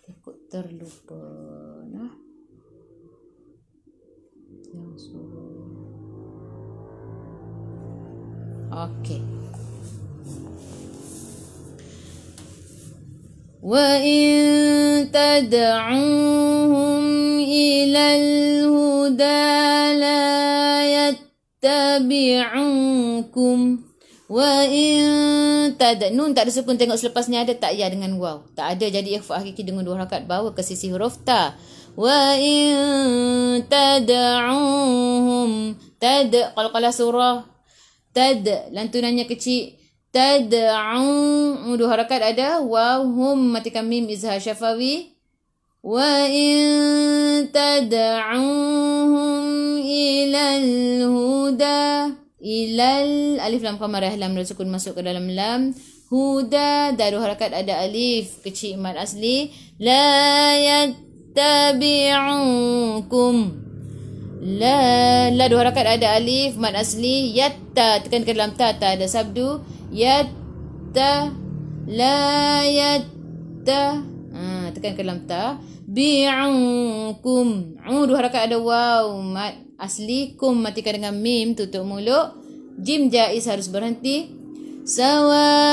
takut terlupa. Nah, yansurun. Okey. Wa in tad'uhum ilal huda la yattabi'ukum. Wa in nun tak ada sukun, tengok selepasnya ada tak ya dengan waw, tak ada, jadi ikhfa hakiki dengan 2 harakat bawa ke sisi huruf ta. Wa in tad'uhum, qalqalah surah lantunannya kecil. Tad'u 2 harakat ada waw, hum matikan mim izhar syafawi. Wa in tad'uhum ilal huda, ilal alif lam qamarah lam sukun masuk ke dalam lam. Huda dah 2 harakat ada alif kecil mad asli. La yattabi'ukum, la 2 harakat ada alif mad asli. Yatta tekan ke dalam ta, ta ada sabdu. Yatta la yatta, tekan ke dalam ta. Bi'ukum, 2 harakat ada waw mad asli. Kum matikan dengan mim tutup mulut. Jim jaiz harus berhenti. Sawa'un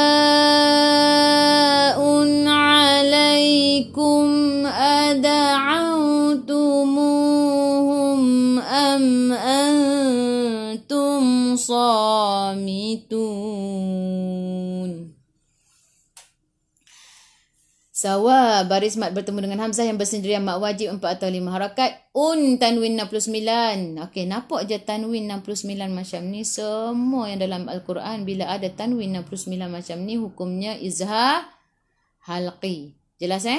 'alaikum ada'awtumuhum am antum samitun. Sawa baris mat bertemu dengan hamzah yang bersendirian mak wajib 4 atau 5 harakat. Tanwin 69. Okey, nampak je tanwin 69 macam ni. Semua yang dalam Al-Quran bila ada tanwin 69 macam ni hukumnya izhar halqi. Jelas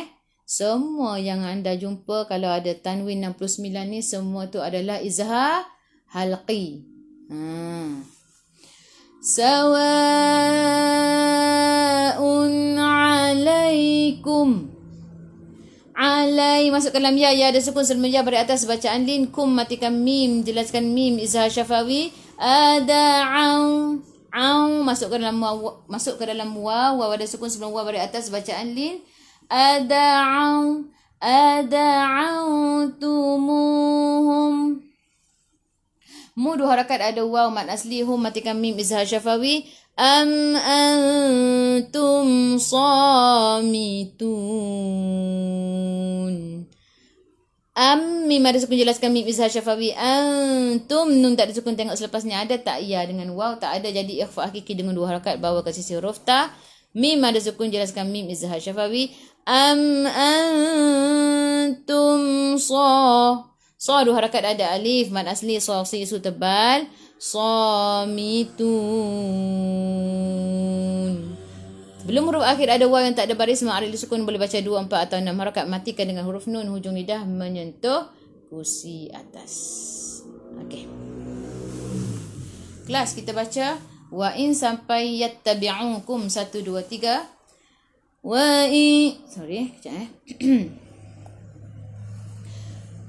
Semua yang anda jumpa kalau ada tanwin 69 ni semua tu adalah izhar halqi. Sawa'un 'alaikum. Alai masuk ke dalam ya, ya ada sukun sebelum ya beri atas bacaan lin. Kum matikan mim, jelaskan mim izhar syafawi. Ada'au, masuk ke dalam waw, waw ada sukun sebelum waw beri atas bacaan lin. Ada'autumuhum. Mu 2 harakat ada waw mad asli. Hum matikan mim izhar syafawi. Am antum samitun. Mim ada sukun jelaskan mim izhar syafawi. Antum nun tak ada sukun tengok selepasnya ada tak? Ya dengan waw tak ada. Jadi ikhfa hakiki dengan 2 harakat bawa ke sisi huruf ta. Mim ada sukun jelaskan mim izhar syafawi. Antum so 2 harakat ada alif mad asli so si isu tebal samitun. Belum huruf akhir ada waw yang tak ada baris ma'aril sukun boleh baca 2, 4 atau 6 harakat matikan dengan huruf nun hujung lidah menyentuh kursi atas. Okey. Kelas kita baca wa in sampai yattabi'ukum 1 2 3. Wa in kejap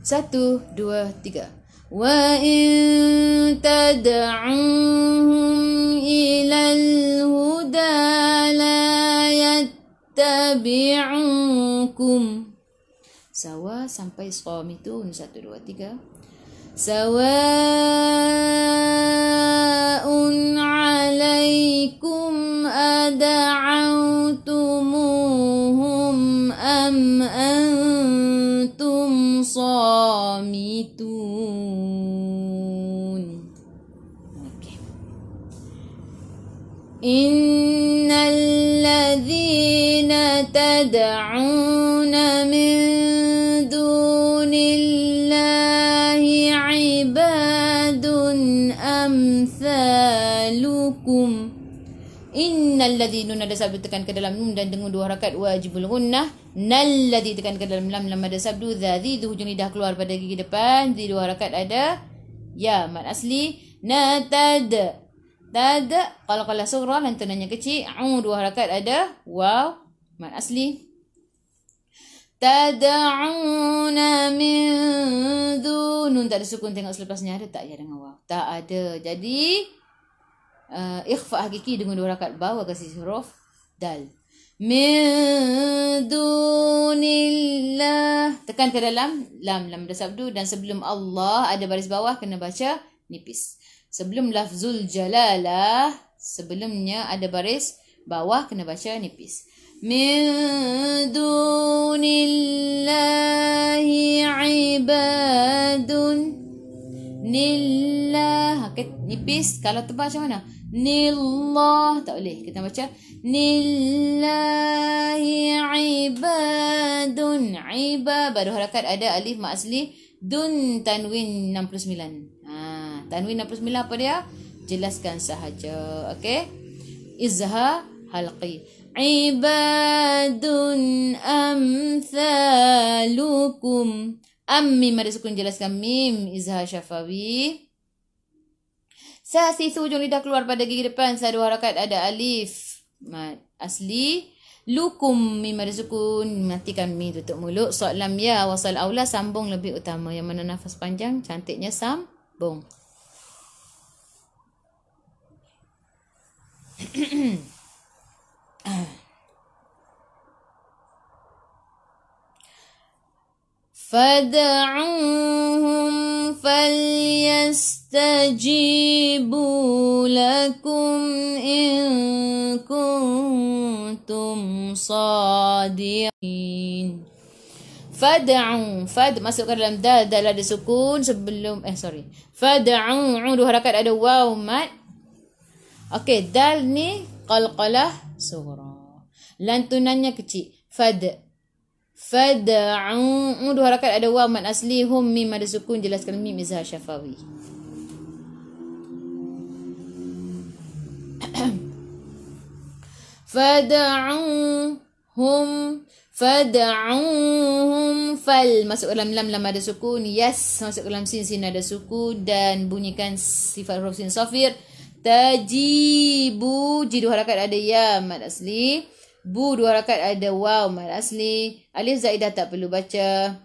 1 2 3. Wa in tad'uhum ilal huda la yattabi'ukum. Sawa sampai shamitun 1 2 3. Sawa'un 'alaikum ad'awtumuhum am antum shamitun. Okay. Innal ladzina tad'una min dunillahi ibadun amsalukum. Innal ladzina ada sabdu tekan ke dalam nun dan dengan 2 harakat wajibul gunnah. Nal ladzi tekan ke dalam lam ada sabdu dzadzi hujung lidah keluar pada gigi depan di 2 harakat ada ya mad asli natad. Tad qalqalah sughra lantunannya kecil. 2 harakat ada waw mad asli. Tad'una min nun tak ada sukun tengok selepasnya ada tak ya dengan waw tak ada. Jadi ikhfa hakiki dengan 2 harakat bawa ke sisi huruf dal. Min dunillah tekan ke dalam lam ada sabdu dan sebelum Allah ada baris bawah kena baca nipis. Sebelum lafzul jalalah sebelumnya ada baris bawah kena baca nipis. Min dunillahi ibadun nillah. Okay, nipis kalau tebal macam mana? Nillah tak boleh. Kita baca nillahi ibadun. Iba baru harakat ada alif mak asli dun tanwin 69. Tanwin 69 apa dia? Jelaskan sahaja. Okey. Izhar halqi. Ibadun amsalukum. Mim ada sukun jelaskan mim izhar syafawi. Sasi hujung lidah keluar pada gigi depan 1 harakat ada alif mad asli. Lukum mim ada sukun matikan mim tutup mulut. Sad lam ya wasal aula sambung lebih utama. Yang mana nafas panjang cantiknya sambung. Fad'uhum falyastajibu lakum in kuntum sadiqin. Fad masuk ke dalam dal ada sukun sebelum Fad'u 2 harakat ada waw mad. Okey, dal ni qalqalah sughra. Lantunannya kecil. Fad'u 2 harakat ada waw mad asli hum mim ada sukun jelaskan mim izhar syafawi. Fad'uhum fal masuk dalam lam ada sukun. Yes masuk dalam sin ada sukun dan bunyikan sifat huruf sin safir. Tajibu ji 2 harakat ada ya mad asli. Bu 2 harakat ada waw mad asli. Alif zaidah tak perlu baca.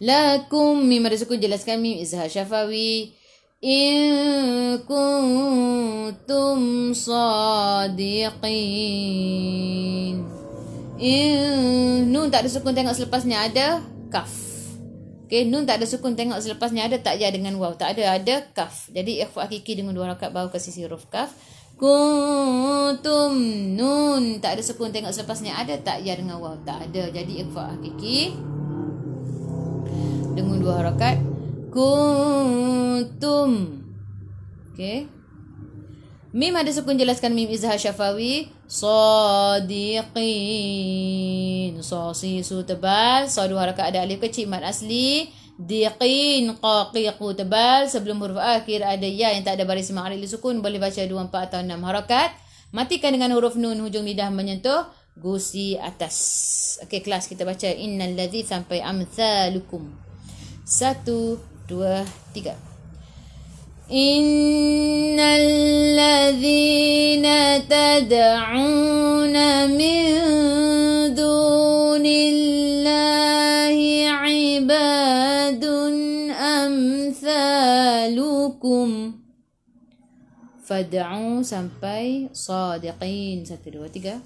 Lakum mim ada sukun jelaskan mim izhar syafawi. In kuntum sadiqin. Nun tak ada sukun tengok selepasnya ada kaf. Okay, nun tak ada sukun tengok selepasnya ada tak ya dengan waw tak ada kaf. Jadi ikhfa hakiki dengan 2 harakat bawa ke sisi huruf kaf. Kuntum nun tak ada sukun tengok selepasnya ada tak ya dengan waw tak ada. Jadi ikhfa hakiki dengung 2 harakat. Kuntum. Okey. Mim ada sukun, jelaskan mim izhar syafawi. Sadiqin. Su tebal. 2 harakat ada alif kecil mad asli. Diqin qaqiqu tebal. Sebelum huruf akhir ada ya yang tak ada baris ma'rif sukun. Boleh baca 2, 4 atau 6 harakat. Matikan dengan huruf nun, hujung lidah menyentuh gusi atas. Okey, kelas kita baca innal ladzi sampai amsalukum. 1, 2, 3. Innal ladzina tad'una min dunillahi ibadun amsalukum. Fad'u sampai sadiqin. 1, 2, 3.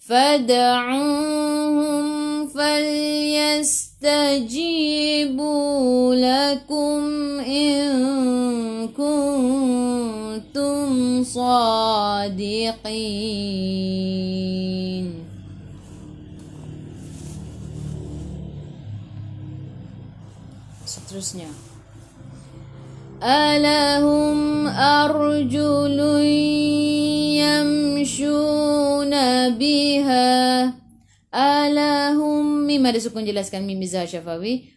Fad'uhum falyastajibu lakum in kuntum sadiqin. Seterusnya. Alahum arjulun yamshuna biha. Alahum, mim ada sukun, jelaskan mim izhar syafawi.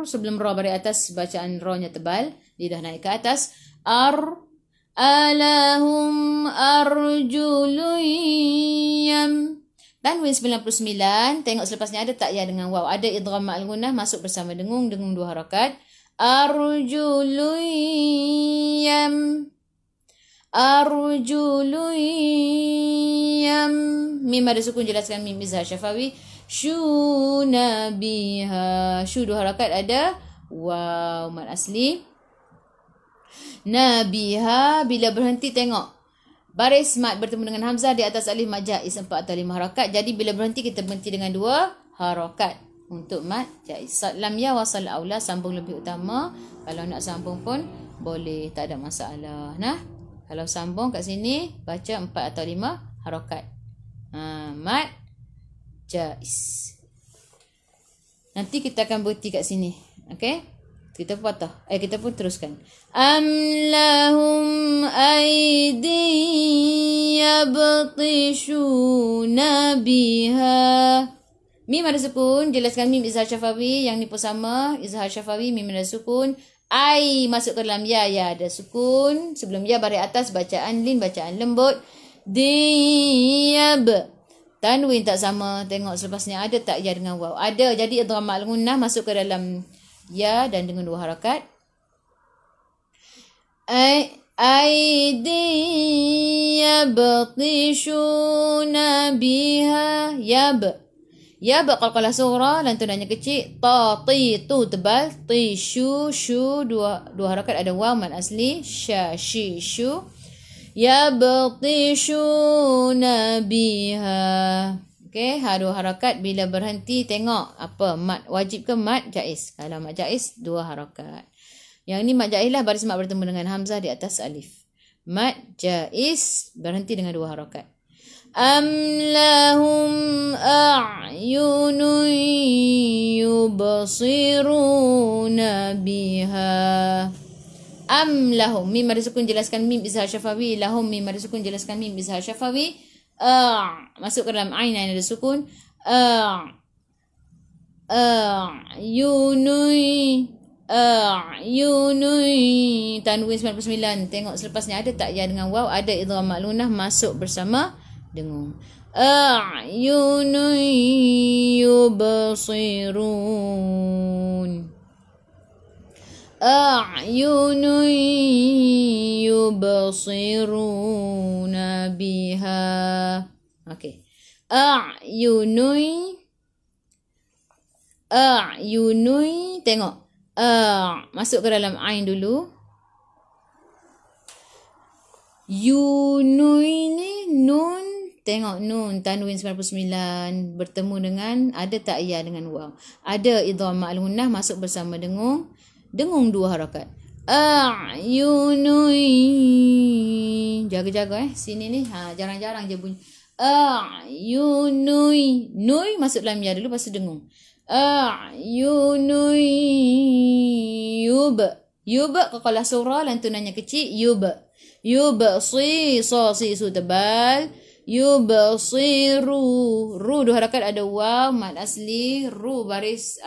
Sebelum ra baris atas, bacaan ra-nya tebal, lidah naik ke atas. Alahum arjulun yam. Tanwin 99, tengok selepasnya ada tak ya dengan waw. Ada idgham ma'al gunnah masuk bersama dengung 2 harakat. Arjulun yam. Arjulun yam. Mim ada sukun, jelaskan mim izhar syafawi. Shuna biha. Shu 2 harakat ada waw mad asli. Nabiha, bila berhenti tengok baris mat bertemu dengan hamzah di atas alif mad jaiz 4 atau 5 harakat. Jadi bila berhenti kita berhenti dengan 2 harakat untuk mat jaiz. Lam ya wasal aula, sambung lebih utama. Kalau nak sambung pun boleh, tak ada masalah. Nah, kalau sambung kat sini baca 4 atau 5 harakat. Mat jaiz. Nanti kita akan berhenti kat sini. Okey? Kita pun patah. Kita pun teruskan. Am lahum aydin yabtishuna biha. Mim ada sukun, jelaskan mim izhar syafawi. Yang ni pun sama, izhar syafawi, mim ada sukun. Ai masuk ke dalam ya, ya ada sukun. Sebelum ya baris atas, bacaan lin, bacaan lembut. Diyab. Tanwin tak sama, tengok selepasnya ada tak ya dengan waw. Ada, jadi idgham ma'al gunnah masuk ke dalam ya dan dengan 2 harakat. Aydin yabtishuna biha. Yab. Yab qalqalah sughra, lantunannya kecil. Ta, ti, tu tebal. Ti, shu, 2 harakat ada waw mad asli. Sha, shi, shu. Yabtishuna biha. Okey, 2 harakat. Bila berhenti tengok apa mat wajib ke mat jaiz. Kalau mat jaiz 2 harakat. Yang ni mat jaiz lah, baris mat bertemu dengan hamzah di atas alif. Mat jaiz berhenti dengan 2 harakat. Am lahum a'yunun yubsiruna biha. Am lahum, mim ada sukun, jelaskan mim izhar syafawi. Lahum, mim ada sukun, jelaskan mim izhar syafawi. Masuk ke dalam ain ada sukun. Yunui. Tanwin 99. Tengok selepasnya ada tak ya dengan waw. Ada idgham ma'lunah masuk bersama dengung. Yunui yubsirun. A'yunun yubsiruna biha. Okey. A'yunun. Tengok. Masuk ke dalam ain dulu. Yunun ni nun. Tengok nun. Tanwin 99. Bertemu dengan, ada tak ya dengan waw. Ada idgham ma'al gunnah masuk bersama dengung. Dengung 2 harakat. A'yunui. Jaga-jaga sini ni. Jarang-jarang je bunyi. A'yunui. Nui masuk dalam ya dulu, lepas tu dengung. a'yunun yub qaqalah surah lantunannya kecil yubsi su tebal yubsiru ru dua harakat ada waw mad asli ru baris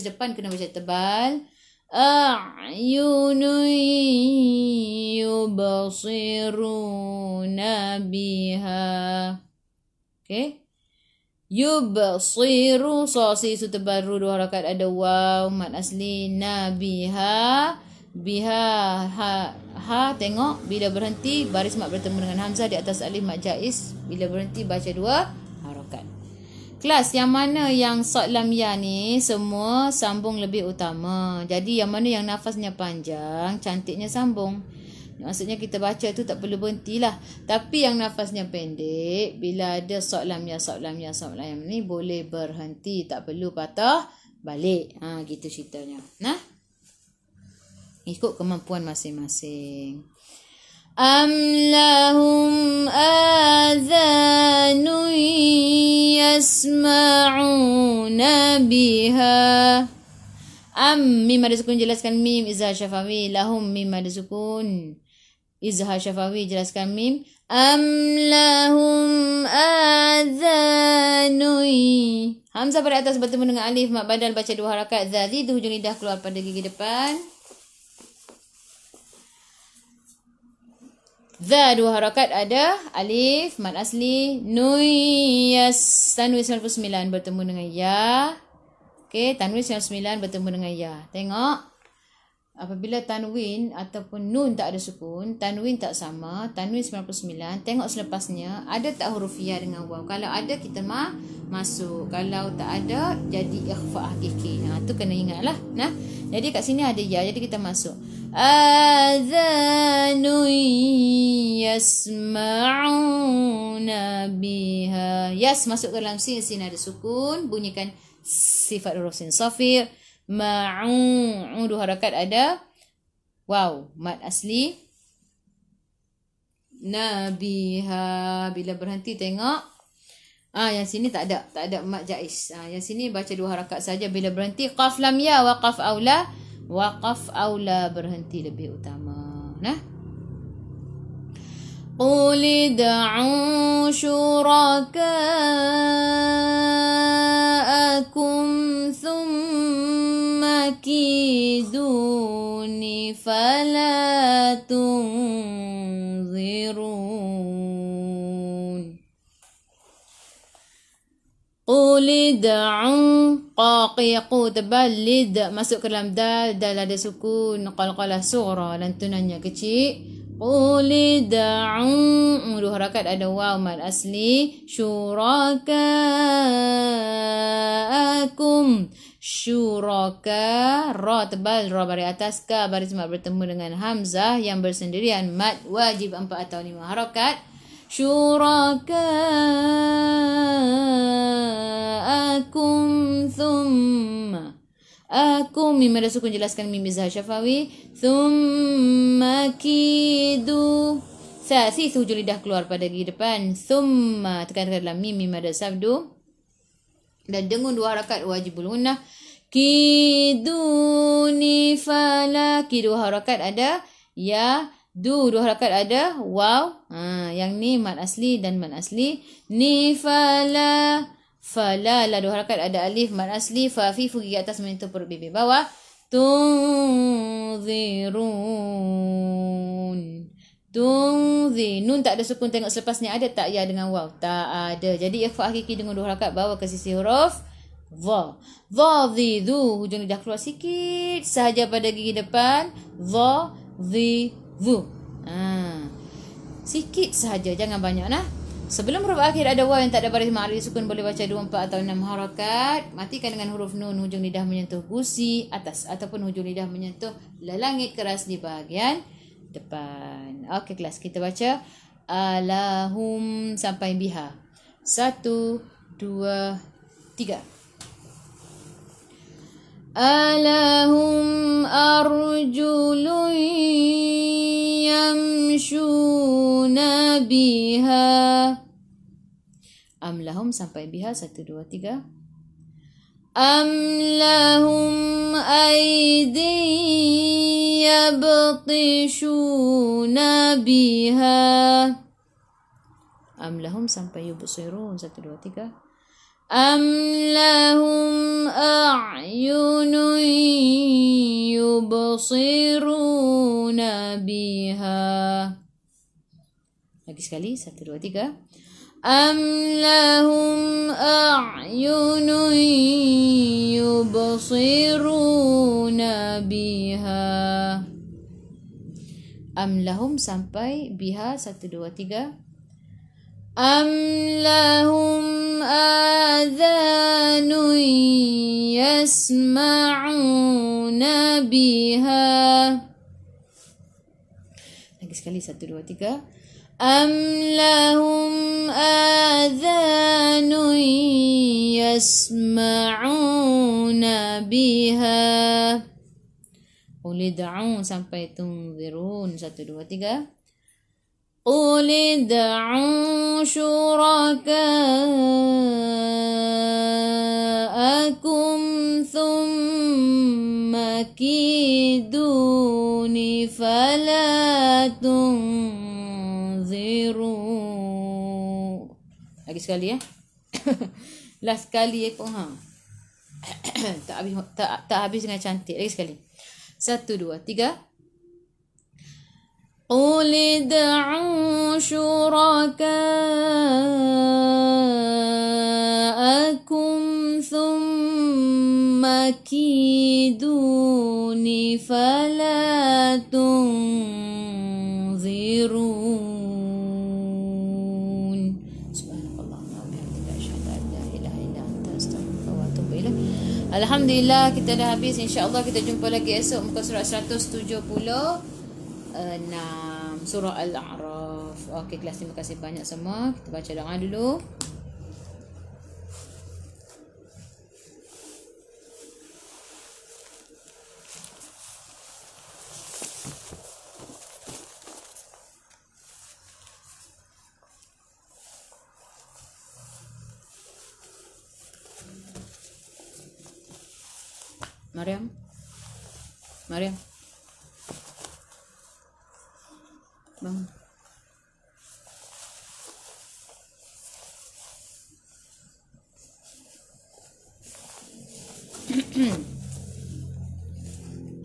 depan kena baca tebal a'yunun yubsiruna biha. Okey, yubsiru su tebal ru dua harakat ada waw mad asli nabiha biha ha tengok bila berhenti baris mat bertemu dengan hamzah di atas alif mat jaiz, bila berhenti baca dua harakat. Kelas yang mana yang sad lam ya ni semua sambung lebih utama. Jadi yang mana yang nafasnya panjang cantiknya sambung. Maksudnya kita baca tu tak perlu berhentilah. Tapi yang nafasnya pendek bila ada sad lam ya ni boleh berhenti, tak perlu patah balik. Gitu ceritanya. Nah, ikut kemampuan masing-masing. Am lahum adhanun yasma'una biha. Am mim ada sukun jelaskan mim izhar syafawi. Lahum mim ada sukun izhar syafawi jelaskan mim. Am lahum adhanun. Hamzah pada atas bertemu dengan alif mat badal baca dua harakat. Zadhi tu hujung lidah keluar pada gigi depan. Za dua harakat ada alif mad asli nun yas tanwin 99 bertemu dengan ya. Okey, tanwin 99 bertemu dengan ya. Tengok apabila tanwin ataupun nun tak ada sukun, tanwin tak sama, tanwin 99, tengok selepasnya ada tak huruf ya dengan waw. Kalau ada kita masuk, kalau tak ada jadi ikhfa hakiki. Tu kena ingatlah. Nah, jadi kat sini ada ya, jadi kita masuk. Adhanun yasma'una biha. Yas masuk ke dalam sin ada sukun, bunyikan sifat huruf sin safir. Ma'u dua harakat ada waw mad asli nabiha. Bila berhenti tengok yang sini tak ada mad jaiz. Yang sini baca dua harakat saja. Bila berhenti qaf lam ya waqaf aula berhenti lebih utama. Nah, qul id'u syuraka'akum thumma kiduni fala tunzirun. Qul id'u qaqiqu tebal lid masuk ke dalam dal ada sukun qalqalah sughra lantunannya kecil. Qul id'u dua harakat ada waw mad asli syuraka'akum syuraka ra tebal ra baris atas ka baris mat bertemu dengan hamzah yang bersendirian mad wajib 4 atau 5 harakat. Syuraka'akum thumma akum mim ada sukun jelaskan mim izhar syafawi. Thumma kidu sasi hujung lidah keluar pada gigi depan. Thumma tekan dalam mim ada sabdu dan dengung dua harakat wajibul gunnah. Kiduni fala ki dua harakat ada ya. Dua harakat ada waw. Yang ni mad asli dan mad asli. Ni fala la dua harakat ada alif mad asli. Fa fi gigi atas menyentuh perut bibir bawah. Tunzirun. Nun tak ada sukun. Tengok selepasnya ada tak ya dengan waw? Tak ada. Jadi ikhfa hakiki dengan dua harakat bawa ke sisi huruf dha. Dha dhi dhu hujung lidah keluar sikit sahaja pada gigi depan. Dha dhi dhu. Sikit sahaja, jangan banyak nah. Sebelum huruf akhir ada waw yang tak ada baris ma'rif sukun boleh baca 2, 4 atau 6 harakat. Matikan dengan huruf nun hujung lidah menyentuh gusi atas ataupun hujung lidah menyentuh langit keras di bahagian depan. Okey kelas, kita baca alahum sampai biha. 1 2 3. Alahum arjulun yamshuna biha. Am lahum sampai biha. 1 2 3. أم لهم أيدي يبطشون بها أم لهم sampai yubsirun 1 2 3 أم لهم أعين يبصرون بها lagi sekali 1 2 3 أم لهم أعين يبصرون بها أم لهم sampai biha 1 2 3 أم لهم آذان يسمعون بها lagi sekali 1 2 3 أم لهم آذان يسمعون بها قل ادعوا sampai tunzirun 1 2 3 قل ادعوا شركاءكم ثم كيدوني فلا تنظرون lagi sekali ya. Last sekali ya kau tak habis dengan cantik. Lagi sekali 1 2 3 قل ادعوا شركاءكم ثم كيدوني فلا تنظرون سبحانك اللهم وبحمدك أشهد أن لا إله إلا أنت أستغفرك وأتوب إليك. Alhamdulillah kita dah habis. InsyaAllah kita jumpa lagi esok muka surat 176 surah Al-A'raf. Okey kelas, terima kasih banyak semua. Kita baca doa dulu. Maryam. Bangun.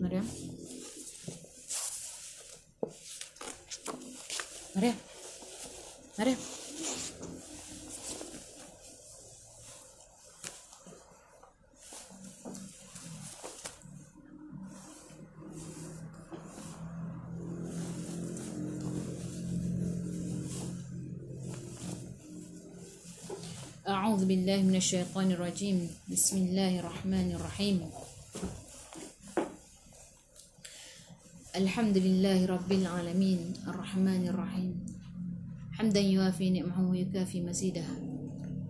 Maryam. أعوذ بالله من الشيطان الرجيم. بسم الله الرحمن الرحيم. الحمد لله رب العالمين الرحمن الرحيم حمدا يوافي نعمه ويكافي مزيده.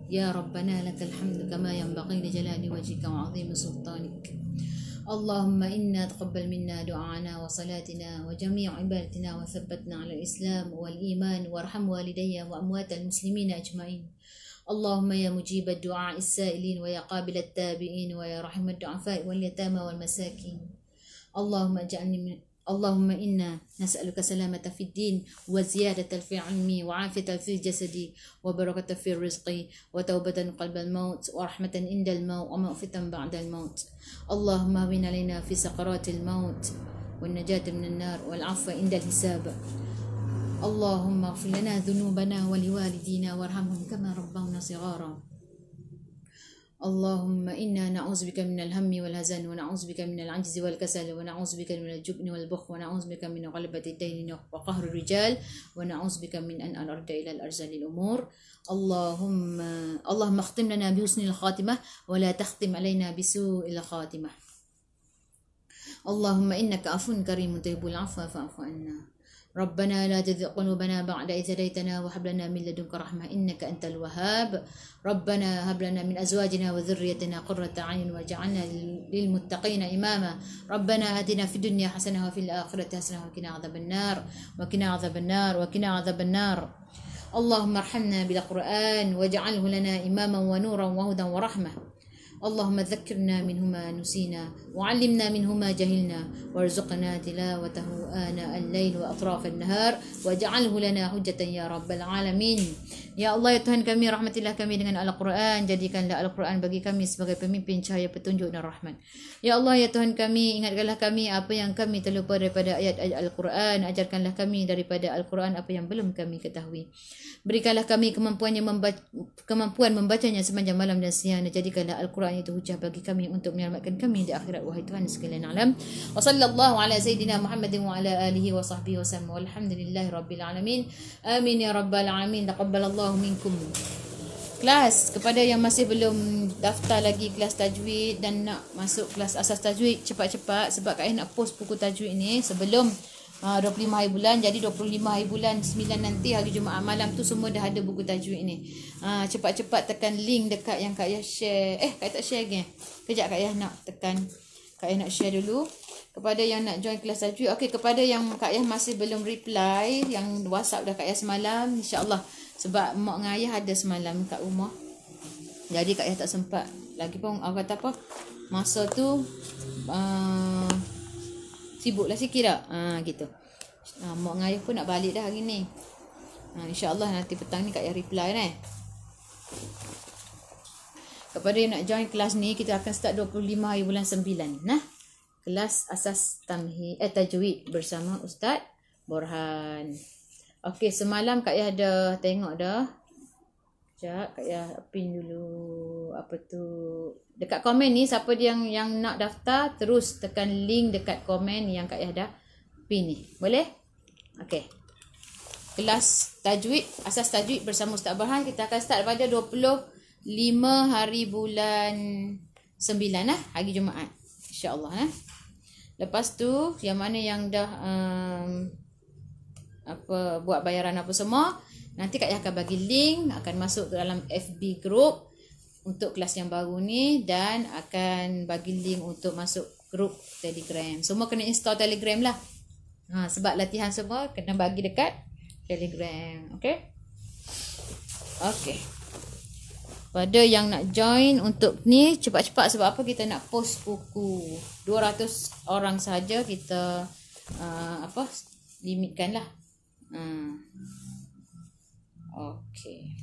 يا ربنا لك الحمد كما ينبغي لجلال وجهك وعظيم سلطانك. اللهم إنا تقبل منا دعانا وصلاتنا وجميع عبادتنا وثبتنا على الإسلام والإيمان وارحم والدي وأموات المسلمين أجمعين. اللهم يا مجيب الدعاء السائلين ويا قابل التابعين ويا رحم الضعفاء واليتامى والمساكين. اللهم إنا نسألك سلامة في الدين وزيادة في علمي وعافية في الجسد وبركة في الرزق وتوبة قلب الموت ورحمة عند الموت ومغفرة بعد الموت. اللهم هون علينا في سقرات الموت والنجاة من النار والعفو عند الحساب. اللهم اغفر لنا ذنوبنا ولوالدينا وارحمهم كما ربونا صغارا. اللهم إنا نعوذ بك من الهم والحزن ونعوذ بك من العجز والكسل ونعوذ بك من الجبن والبخل ونعوذ بك من غلبة الدين وقهر الرجال ونعوذ بك من أن نرد إلى الأرذل الأمور. اللهم اختم لنا بحسن الخاتمة ولا تختم علينا بسوء الخاتمة. اللهم إنك عفو كريم تحب العفو فاعف عنا. ربنا لا تزغ قلوبنا بعد إذ هديتنا وهب لنا من لدنك رحمة إنك أنت الوهاب. ربنا هب لنا من أزواجنا وذريتنا قرة أعين واجعلنا للمتقين إماما. ربنا آتنا في الدنيا حسنة وفي الآخرة حسنة وقنا عذاب النار وقنا عذاب النار وقنا عذاب النار. اللهم ارحمنا بالقرآن واجعله لنا إماما ونورا وهدى ورحمة. Allahumma dzakirna minhu ma nusina wa 'allimna minhu ma jahilna warzuqna tilawatahu ana al-lail wa atraf an-nahar waj'alhu lana hujjatan ya rabbal alamin. Ya Allah, ya Tuhan kami, rahmatilah kami dengan Al-Quran, jadikanlah Al-Quran bagi kami sebagai pemimpin cahaya petunjuk dan rahmat. Ya Allah, ya Tuhan kami, ingatkanlah kami apa yang kami terlupa daripada ayat-ayat Al-Quran, ajarkanlah kami daripada Al-Quran apa yang belum kami ketahui. Berikanlah kami kemampuan membacanya sepanjang malam dan siang, dan jadikanlah Al-Quran itu hujah bagi kami untuk menyelamatkan kami di akhirat, wahai Tuhan sekalian alam. Wa sallallahu ala sayyidina Muhammadin wa ala alihi wa sahbihi wa sallam. Walhamdulillahi rabbil alamin. Amin ya rabbal alamin. Taqabbalallahu minkum. Kelas, kepada yang masih belum daftar lagi kelas tajwid dan nak masuk kelas asas tajwid, cepat-cepat sebab Kak nak post buku tajwid ni sebelum 25 hari bulan. Jadi 25 hari bulan 9 nanti hari Jumaat malam tu semua dah ada buku tajwid ni. Cepat-cepat tekan link dekat yang Kak Yah share. Kak tak share lagi. Kejap Kak Yah nak tekan. Kak Yah nak share dulu. Kepada yang nak join kelas tajwid. Okey, kepada yang Kak Yah masih belum reply, yang WhatsApp dah Kak Yah semalam, insya-Allah. Sebab mak dengan ayah ada semalam kat rumah. Jadi Kak Yah tak sempat. Lagipun orang kata apa? Masa tu sibuklah sikit tak? Gitu. Mak dengan ayah pun nak balik dah hari ni. InsyaAllah nanti petang ni Kak Yah reply ni. Kepada yang nak join kelas ni, kita akan start 25 hari bulan 9. Kelas asas tajwid bersama Ustaz Borhan. Okey, semalam Kak Yah dah tengok dah. Sekejap, Kak Yah pin dulu. Apa tu? Dekat komen ni, siapa yang nak daftar, terus tekan link dekat komen yang Kak Yah dah pin ni. Boleh? Okey. Kelas tajwid, asas tajwid bersama Ustaz Borhan, kita akan start pada 25 hari bulan 9 hari Jumaat. InsyaAllah. Lepas tu, yang mana yang dah buat bayaran apa semua, nanti Kak Yah akan bagi link, akan masuk ke dalam FB group untuk kelas yang baru ni, dan akan bagi link untuk masuk grup Telegram. Semua kena install Telegram lah. Sebab latihan semua kena bagi dekat Telegram. Okey. Okey. Pada yang nak join untuk ni, cepat-cepat sebab apa, kita nak post buku 200 orang saja kita limitkan lah. Okey.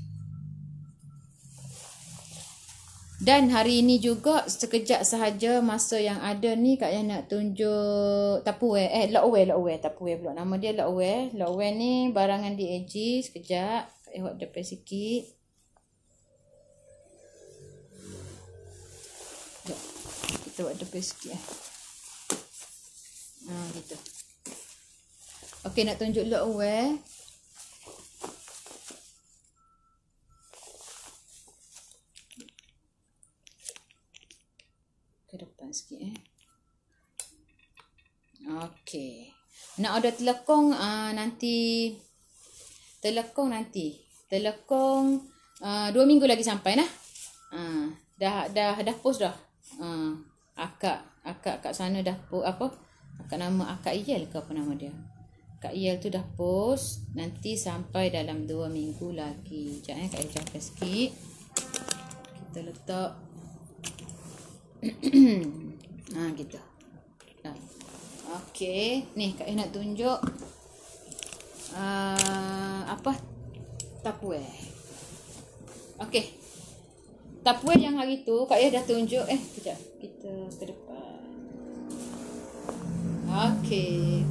Dan hari ini juga sekejap sahaja masa yang ada ni, Kak Yah nak tunjuk Tupperware. Lockwear. Tupperware pula nama dia, Lockwear. Lockwear ni barangan di AG. Sekejap. Kak Yah buat depan sikit. Kita buat depan sikit. Gitu. Okey, nak tunjuk Lockwear. Ke depan sikit. Okey. Nak order telekong nanti. Telekong 2 minggu lagi sampai nah. Dah post dah. Akak kat sana dah akak nama Akak Iyal ke apa nama dia? Kak Iyal tu dah post. Nanti sampai dalam 2 minggu lagi. Sekejap Kak Iyal jauhkan sikit. Kita letak. Gitu. Okey. Ni Kak Iyal nak tunjuk. Tupperware. Okey. Tupperware yang hari tu Kak Iyal dah tunjuk. Sekejap. Kita ke depan. Okey.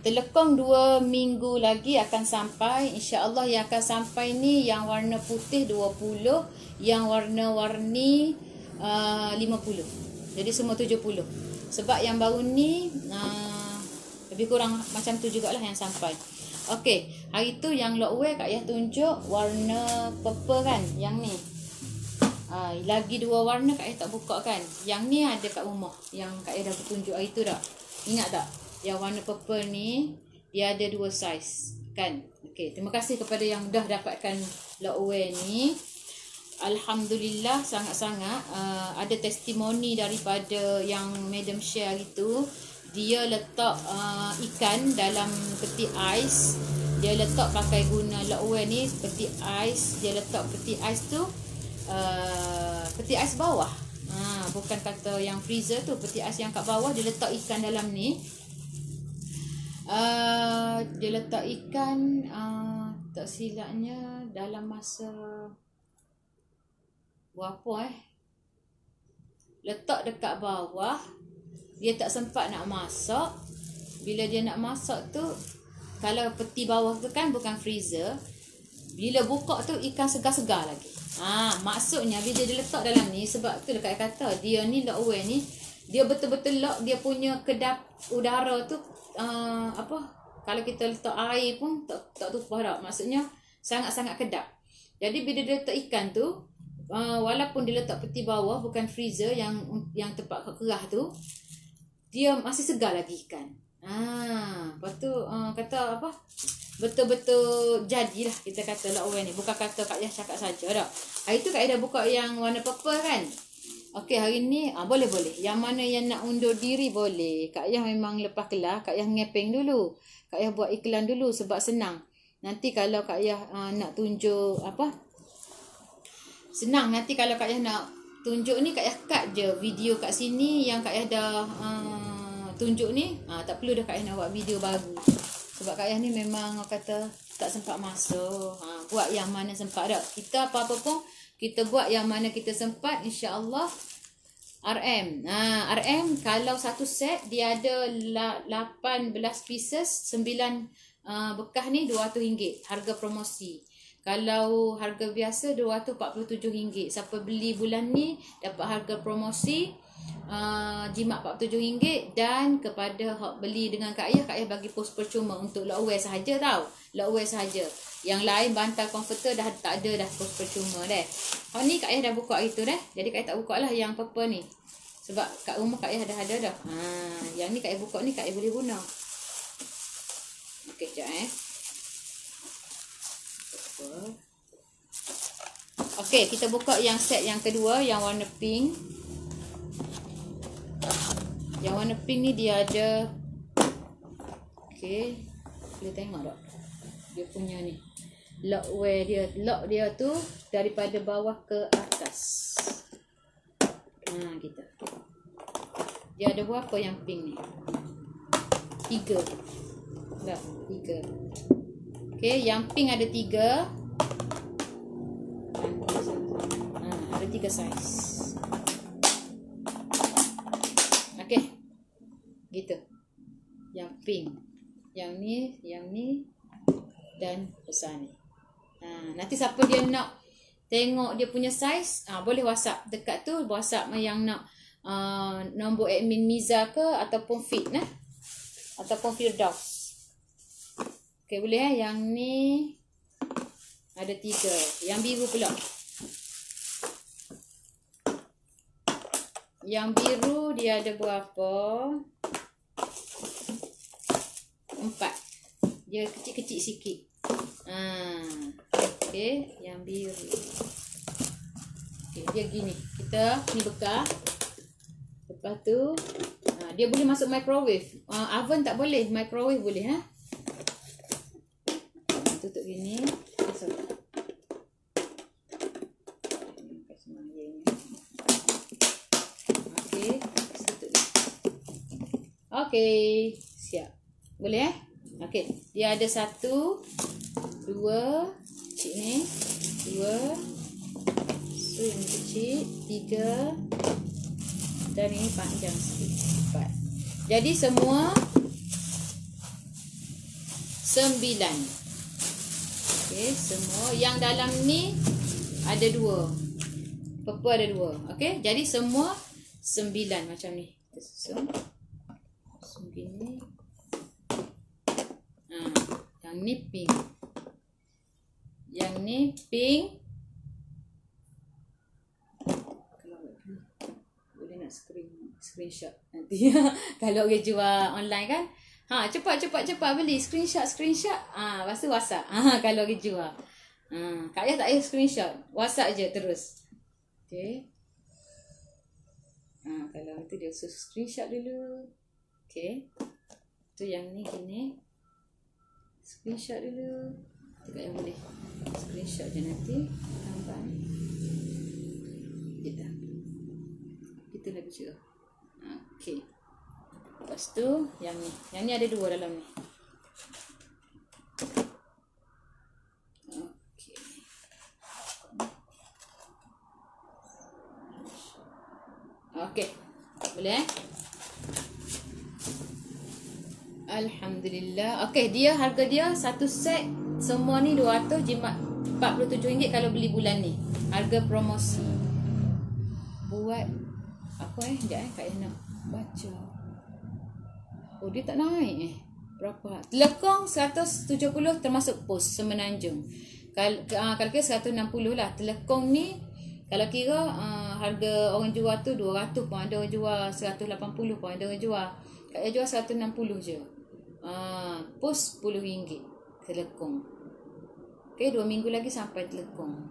Telekong 2 minggu lagi akan sampai. InsyaAllah yang akan sampai ni yang warna putih 20, yang warna-warni 50. Jadi semua 70. Sebab yang baru ni lebih kurang macam tu jugalah yang sampai. Okey, hari tu yang Lockwear Kak Yah tunjuk warna purple kan, yang ni. Lagi 2 warna Kak Yah tak buka kan. Yang ni ada kat rumah, yang Kak Yah dah tunjuk hari tu dah. Ingat tak? Yang warna purple ni dia ada 2 saiz kan. Okey, terima kasih kepada yang dah dapatkan Lockwear ni. Alhamdulillah sangat-sangat. Ada testimoni daripada yang Madam share itu. Dia letak ikan dalam peti ais. dia letak pakai guna lockwear ni peti ais. Dia letak peti ais tu peti ais bawah. Bukan kata yang freezer tu, peti ais yang kat bawah dia letak ikan dalam ni. Dia letak ikan tak silapnya dalam masa berapa letak dekat bawah. Dia tak sempat nak masak. Bila dia nak masak tu, kalau peti bawah tu kan bukan freezer, bila buka tu ikan segar-segar lagi. Maksudnya bila dia letak dalam ni, sebab tu dekat kata dia ni lockwear ni, dia betul-betul lock dia punya kedap udara tu kalau kita letak air pun tak tumpah dah. Maksudnya sangat-sangat kedap. Jadi bila dia letak ikan tu, walaupun dia letak peti bawah bukan freezer yang tempat kerah tu, dia masih segar lagi ikan. Lepas tu kata apa? Betul-betul jadilah kita kata lockwear ni. Bukan kata Kak Yah cakap saja dah. Hari tu Kak Yah dah buka yang warna purple kan? Okey, hari ni boleh. Yang mana yang nak undur diri boleh. Kak Yah memang lepas kelas Kak Yah ngepeng dulu. Kak Yah buat iklan dulu sebab senang. Nanti kalau Kak Yah nak tunjuk senang. Nanti kalau Kak Yah nak tunjuk ni, Kak Yah cut je video kat sini yang Kak Yah dah tunjuk ni. Tak perlu dah Kak Yah nak buat video baru. Sebab Kak Yah ni memang kata tak sempat masuk. Buat yang mana sempat dah. Kita apa-apa pun kita buat yang mana kita sempat, insya-Allah. RM. RM kalau satu set dia ada 18 pieces, 9 bekas ni RM200 harga promosi. Kalau harga biasa RM247. Siapa beli bulan ni dapat harga promosi jimat RM47. Dan kepada hak beli dengan Kak Yah bagi pos percuma untuk lockwear sahaja tau. Lockwear sahaja. Yang lain bantal comforter dah tak ada dah pos percuma dah. Hak ni Kak Yah dah buka hari tu dah. Jadi Kak Yah tak buka lah yang purple ni. Sebab kat rumah Kak Yah dah ada dah. Yang ni Kak Yah buka ni Kak Yah boleh guna. Okey, sekejap Okey, kita buka yang set yang kedua, yang warna pink. Yang warna pink ni dia ada, okey, boleh tengok tak? Dia punya ni lockwear dia. Lock dia tu daripada bawah ke atas. Kita. Dia ada berapa yang pink ni? 3. Dah, 3. Okey, yang pink ada 3. Ada 3 saiz. Okey. Gitu. Yang pink. Yang ni dan besar ni. Nanti siapa dia nak tengok dia punya saiz, boleh WhatsApp dekat tu, WhatsApp yang nak nombor admin Miza ke ataupun Fit ataupun Firdaus. Okey, boleh yang ni ada 3. Yang biru pula. Yang biru dia ada berapa? 4. Dia kecil-kecil sikit. Okey, yang biru. Okey, dia gini. Kita ni bekas. Lepas tu dia boleh masuk microwave. Oven tak boleh, microwave boleh tutup gini. Okey, tutup. Okey, siap. Boleh Okey, dia ada 1 2 kecil ni, 2, so ini kecil, 3, dan ini panjang sikit, 4. Jadi semua 9. Okey, semua yang dalam ni ada 2. Purple ada 2. Okey, jadi semua 9 macam ni. Kita susun. Begini. Yang ni pink. Yang ni pink. Boleh nak screenshot nanti. Kalau dia jual online kan. Cepat beli screenshot. Lepas tu WhatsApp. Kalau dia jual. Kak Yah tak payah screenshot. WhatsApp je terus. Okey. Kalau itu dia screenshot dulu. Okey. Tu yang ni gini. Screenshot dulu. Tengok yang boleh. Screenshot je nanti gambar ni. Kita. Kita lagi cerah. Okey. Lepas tu yang ni. Yang ni ada 2 dalam ni. Okey. Okey. Boleh Alhamdulillah. Okey, dia harga dia satu set semua ni 200 jimat RM47 kalau beli bulan ni. Harga promosi. Buat apa sekejap Kak nak baca. Oh, dia tak naik berapa? Telekong 170 termasuk pos Semenanjung. Kalau kira 160 lah. Telekong ni kalau kira harga orang jual tu 200 pun ada orang jual, 180 pun ada orang jual. Kak jual 160 je. Pos RM10 Telekong. Okey, 2 minggu lagi sampai Telekong.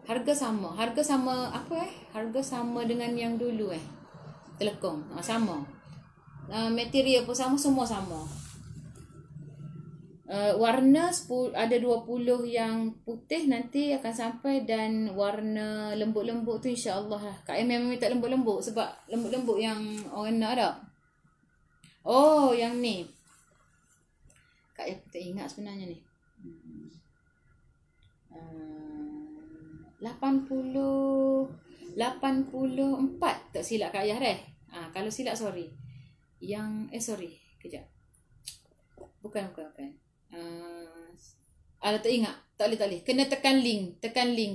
Harga sama apa Harga sama dengan yang dulu Telekong. Sama. Material pun sama, semua sama. Warna ada 20 yang putih nanti akan sampai, dan warna lembut-lembut tu insya-Allah lah. Kak memang minta lembut-lembut sebab lembut-lembut yang orang nak tak? Oh, yang ni. Kak tak ingat sebenarnya ni. 84 tak silap Kak Ayah deh. Kalau silap sorry. Sorry. Kejap. Bukan. Tak ingat. Tak boleh. Kena tekan link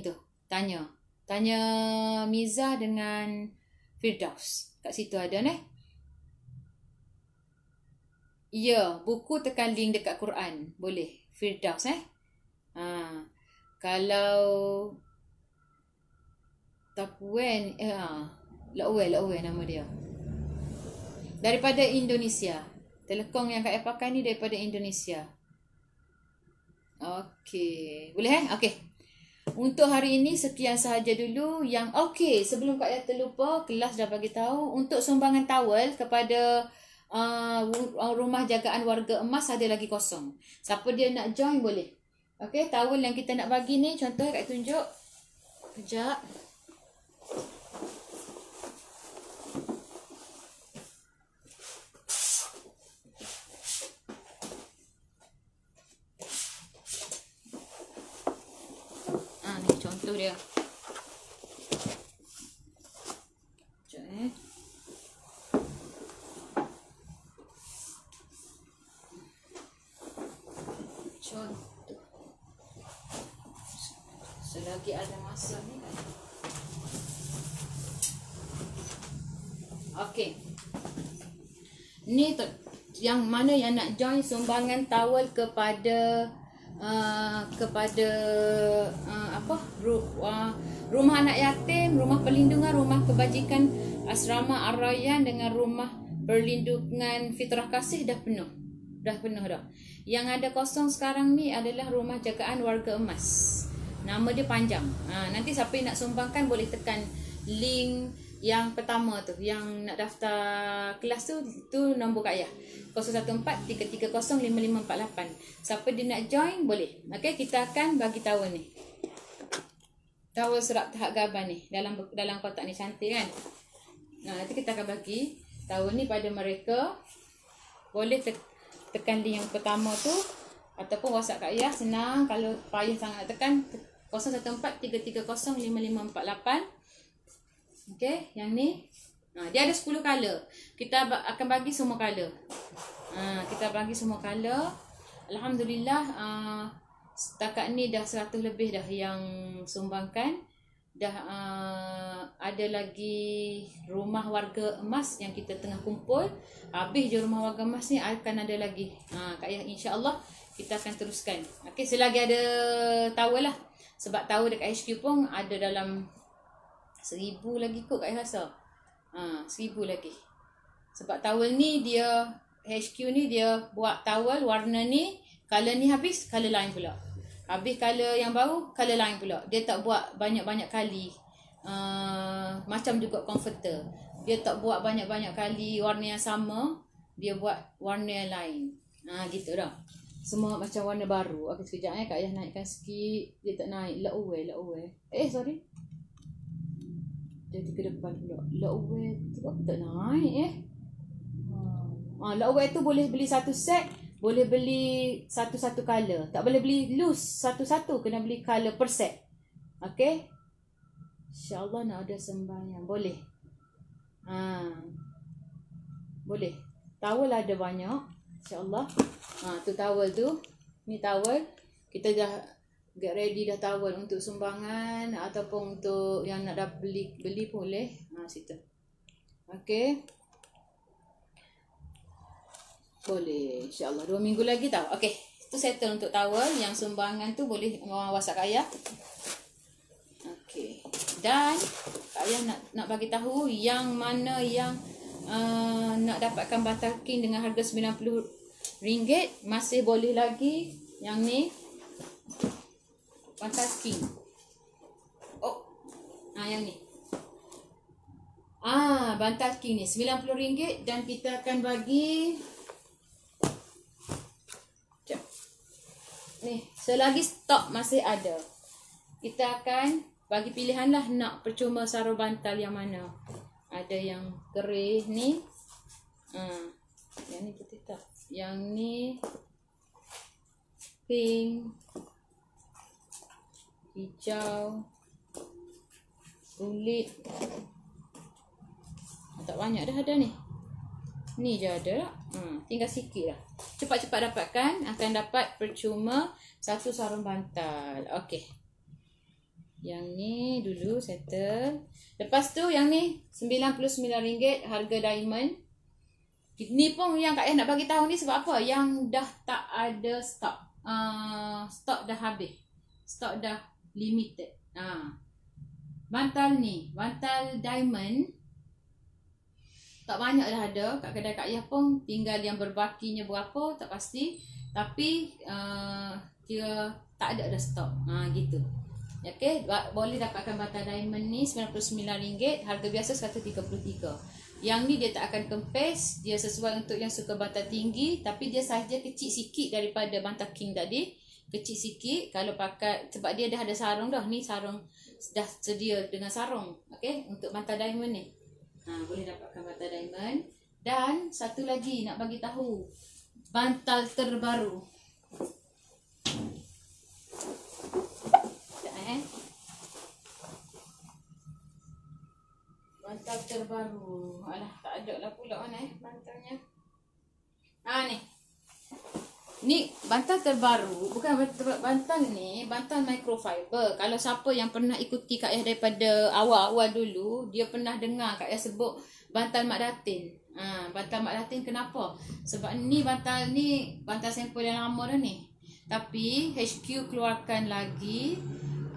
tu. Tanya Miza dengan Firdaus. Kat situ ada Ya, buku tekan link dekat Quran. Boleh. Firdaus Kalau Tapuen La'uwe nama dia. Daripada Indonesia. Telekong yang Kak pakai ni daripada Indonesia. Okey. Boleh Okey. Untuk hari ini sekian sahaja dulu. Sebelum Kak terlupa, kelas dah bagi tahu untuk sumbangan towel kepada rumah jagaan warga emas ada lagi kosong. Siapa dia nak join boleh. Okey, towel yang kita nak bagi ni contoh Kak tunjuk. Kejap. Ni contoh dia. Contoh. Selagi ada masa ni kan. Okey. Ni yang mana yang nak join sumbangan towel kepada rumah anak yatim, rumah perlindungan, rumah kebajikan asrama Ar-Rayyan dengan rumah perlindungan Fitrah Kasih dah penuh dah. Yang ada kosong sekarang ni adalah rumah jagaan warga emas. Nama dia panjang. Nanti siapa yang nak sumbangkan boleh tekan link yang pertama tu, yang nak daftar kelas tu nombor Kak Ayah 0143305548. Siapa dia nak join boleh. Okey, kita akan bagi towel ni. Towel serap tahap gaban ni dalam kotak ni, cantik kan? Nanti kita akan bagi towel ni pada mereka. Boleh tekan link yang pertama tu ataupun WhatsApp Kak Ayah, senang. Kalau payah sangat nak tekan 0143305548. Okey, yang ni dia ada 10 color. Kita akan bagi semua color. Kita bagi semua color. Alhamdulillah, setakat ni dah 100 lebih dah yang sumbangkan. Dah ada lagi rumah warga emas yang kita tengah kumpul. Habis je rumah warga emas ni, akan ada lagi. Kak Ayah insya-Allah kita akan teruskan. Okey, selagi ada towel lah. Sebab towel dekat HQ pun ada dalam 1000 lagi kot Kak Ayah rasa. 1000 lagi. Sebab towel ni dia HQ ni dia buat towel warna ni, color ni habis, color lain pula. Habis color yang baru, color lain pula. Dia tak buat banyak-banyak kali. Macam juga comforter. Dia tak buat banyak-banyak kali warna yang sama, dia buat warna yang lain. Gitu dah. Semua macam warna baru. Okey, sekejap Kak Ayah naikkan sikit. Dia tak naik. Lauwe. Sorry. Jadi ke depan pula. Lauwe tu apa tak naik lauwe tu boleh beli satu set. Boleh beli satu-satu color. Tak boleh beli loose satu-satu. Kena beli color per set. Okey. InsyaAllah nak ada sembahyang. Boleh. Boleh. Towel ada banyak. InsyaAllah. Tu towel tu. Ni towel. Kita dah get ready dah towel untuk sumbangan ataupun untuk yang nak dah beli pun boleh. Situ. Okey. Boleh. InsyaAllah 2 minggu lagi tau. Okey. Tu settle untuk towel. Yang sumbangan tu boleh WhatsApp Kak Ayah. Okey. Dan Kak Ayah nak bagi tahu yang mana yang nak dapatkan bantal king dengan harga RM90 masih boleh lagi. Yang ni bantal king. Yang ni. Bantal king ni RM90 dan kita akan bagi ni selagi stok masih ada. Kita akan bagi pilihan lah nak percuma sarung bantal yang mana. Ada yang grey ni. Yang ni putih tak. Yang ni pink, hijau, kulit. Tak banyak dah ada ni. Ni je ada. Tinggal sikit lah. Cepat-cepat dapatkan. Akan dapat percuma satu sarung bantal. Okey. Yang ni dulu settle. Lepas tu yang ni RM99 harga diamond. Ni pun yang Kak Ayah nak bagi tahu ni sebab apa? Yang dah tak ada stok. Stok dah habis. Stok dah limited. Bantal ni, bantal diamond tak banyak dah ada kat kedai Kak Ayah pun. Tinggal yang berbakinya berapa tak pasti. Tapi dia tak ada dah stok. Gitu. Okey, boleh dapatkan bantal diamond ni RM99. Harga biasa RM133. Yang ni dia tak akan kempes. Dia sesuai untuk yang suka bantal tinggi. Tapi dia saiz dia kecil sikit daripada bantal king tadi. Kecil sikit. Kalau pakai, sebab dia dah ada sarung dah. Ni sarung dah sedia dengan sarung. Okey, untuk bantal diamond ni. Boleh dapatkan bantal diamond. Dan satu lagi nak bagi tahu. Bantal terbaru. Bantal terbaru. Alah, tak ada lah pula mana bantalnya. Ni. Ni bantal terbaru. Bukan bantal ni. Bantal microfiber. Kalau siapa yang pernah ikuti Kak Ayah daripada awal-awal dulu. Dia pernah dengar Kak Ayah sebut bantal Mak Datin. Bantal Mak Datin kenapa? Sebab ni bantal sampel yang lama dah ni. Tapi HQ keluarkan lagi.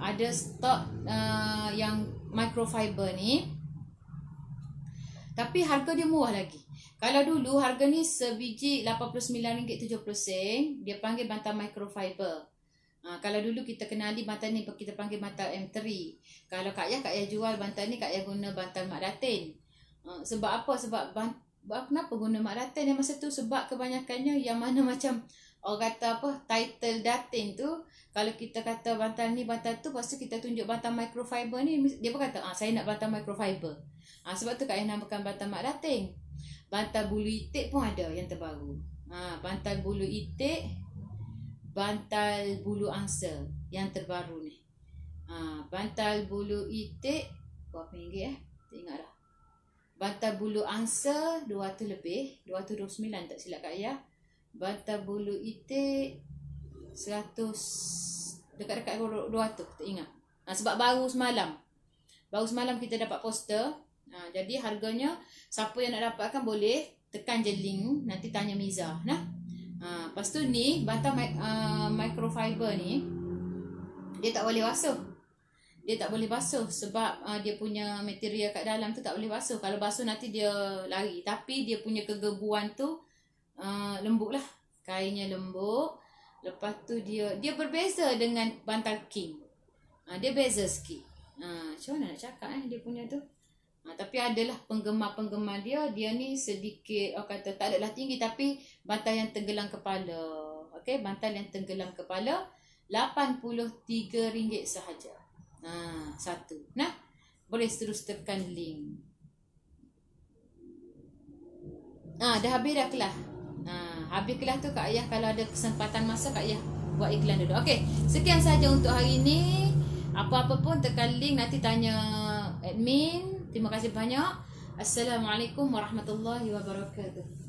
Ada stok yang microfiber ni. Tapi harga dia murah lagi. Kalau dulu harga ni sebiji RM89.70. Dia panggil bantal microfiber. Kalau dulu kita kenali bantal ni kita panggil bantal M3. Kalau Kak Ayah jual bantal ni, Kak Ayah guna bantal Mak Datin. Sebab apa? Sebab kenapa guna Mak Datin yang masa tu? Sebab kebanyakannya yang mana macam orang kata apa, title Datin tu, kalau kita kata bantal ni, bantal tu, lepas tu kita tunjuk bantal microfiber ni, dia pun kata, saya nak bantal microfiber. Sebab tu Kak Ayah namakan bantal Mak Datin. Bantal bulu itik pun ada yang terbaru. Bantal bulu itik, bantal bulu angsa yang terbaru ni. Bantal bulu itik berapa ringgit tak ingat dah. Bantal bulu angsa 200 lebih, 229 tak silap Kak Ayah. Bantal bulu itik 100 dekat-dekat 200 tak ingat. Sebab baru semalam kita dapat poster. Jadi harganya siapa yang nak dapatkan boleh tekan je link, nanti tanya Miza. Lepas tu ni bantal microfiber ni dia tak boleh basuh. Dia tak boleh basuh sebab dia punya material kat dalam tu tak boleh basuh. Kalau basuh nanti dia lari. Tapi dia punya kegebuan tu lembut lah. Kainnya lembut. Lepas tu dia berbeza dengan bantal king. Dia beza sikit. Macam mana nak cakap dia punya tu. Tapi adalah penggemar-penggemar dia ni sedikit orang kata tak adalah tinggi tapi bantal yang tenggelam kepala. Okey, bantal yang tenggelam kepala RM83 sahaja. Satu. Nah, boleh terus tekan link. Dah habis dah kelas. Habis kelas tu Kak Ayah kalau ada kesempatan masa Kak Ayah buat iklan dulu. Okey, sekian saja untuk hari ini. Apa-apa pun tekan link, nanti tanya admin. Terima kasih banyak. Assalamualaikum warahmatullahi wabarakatuh.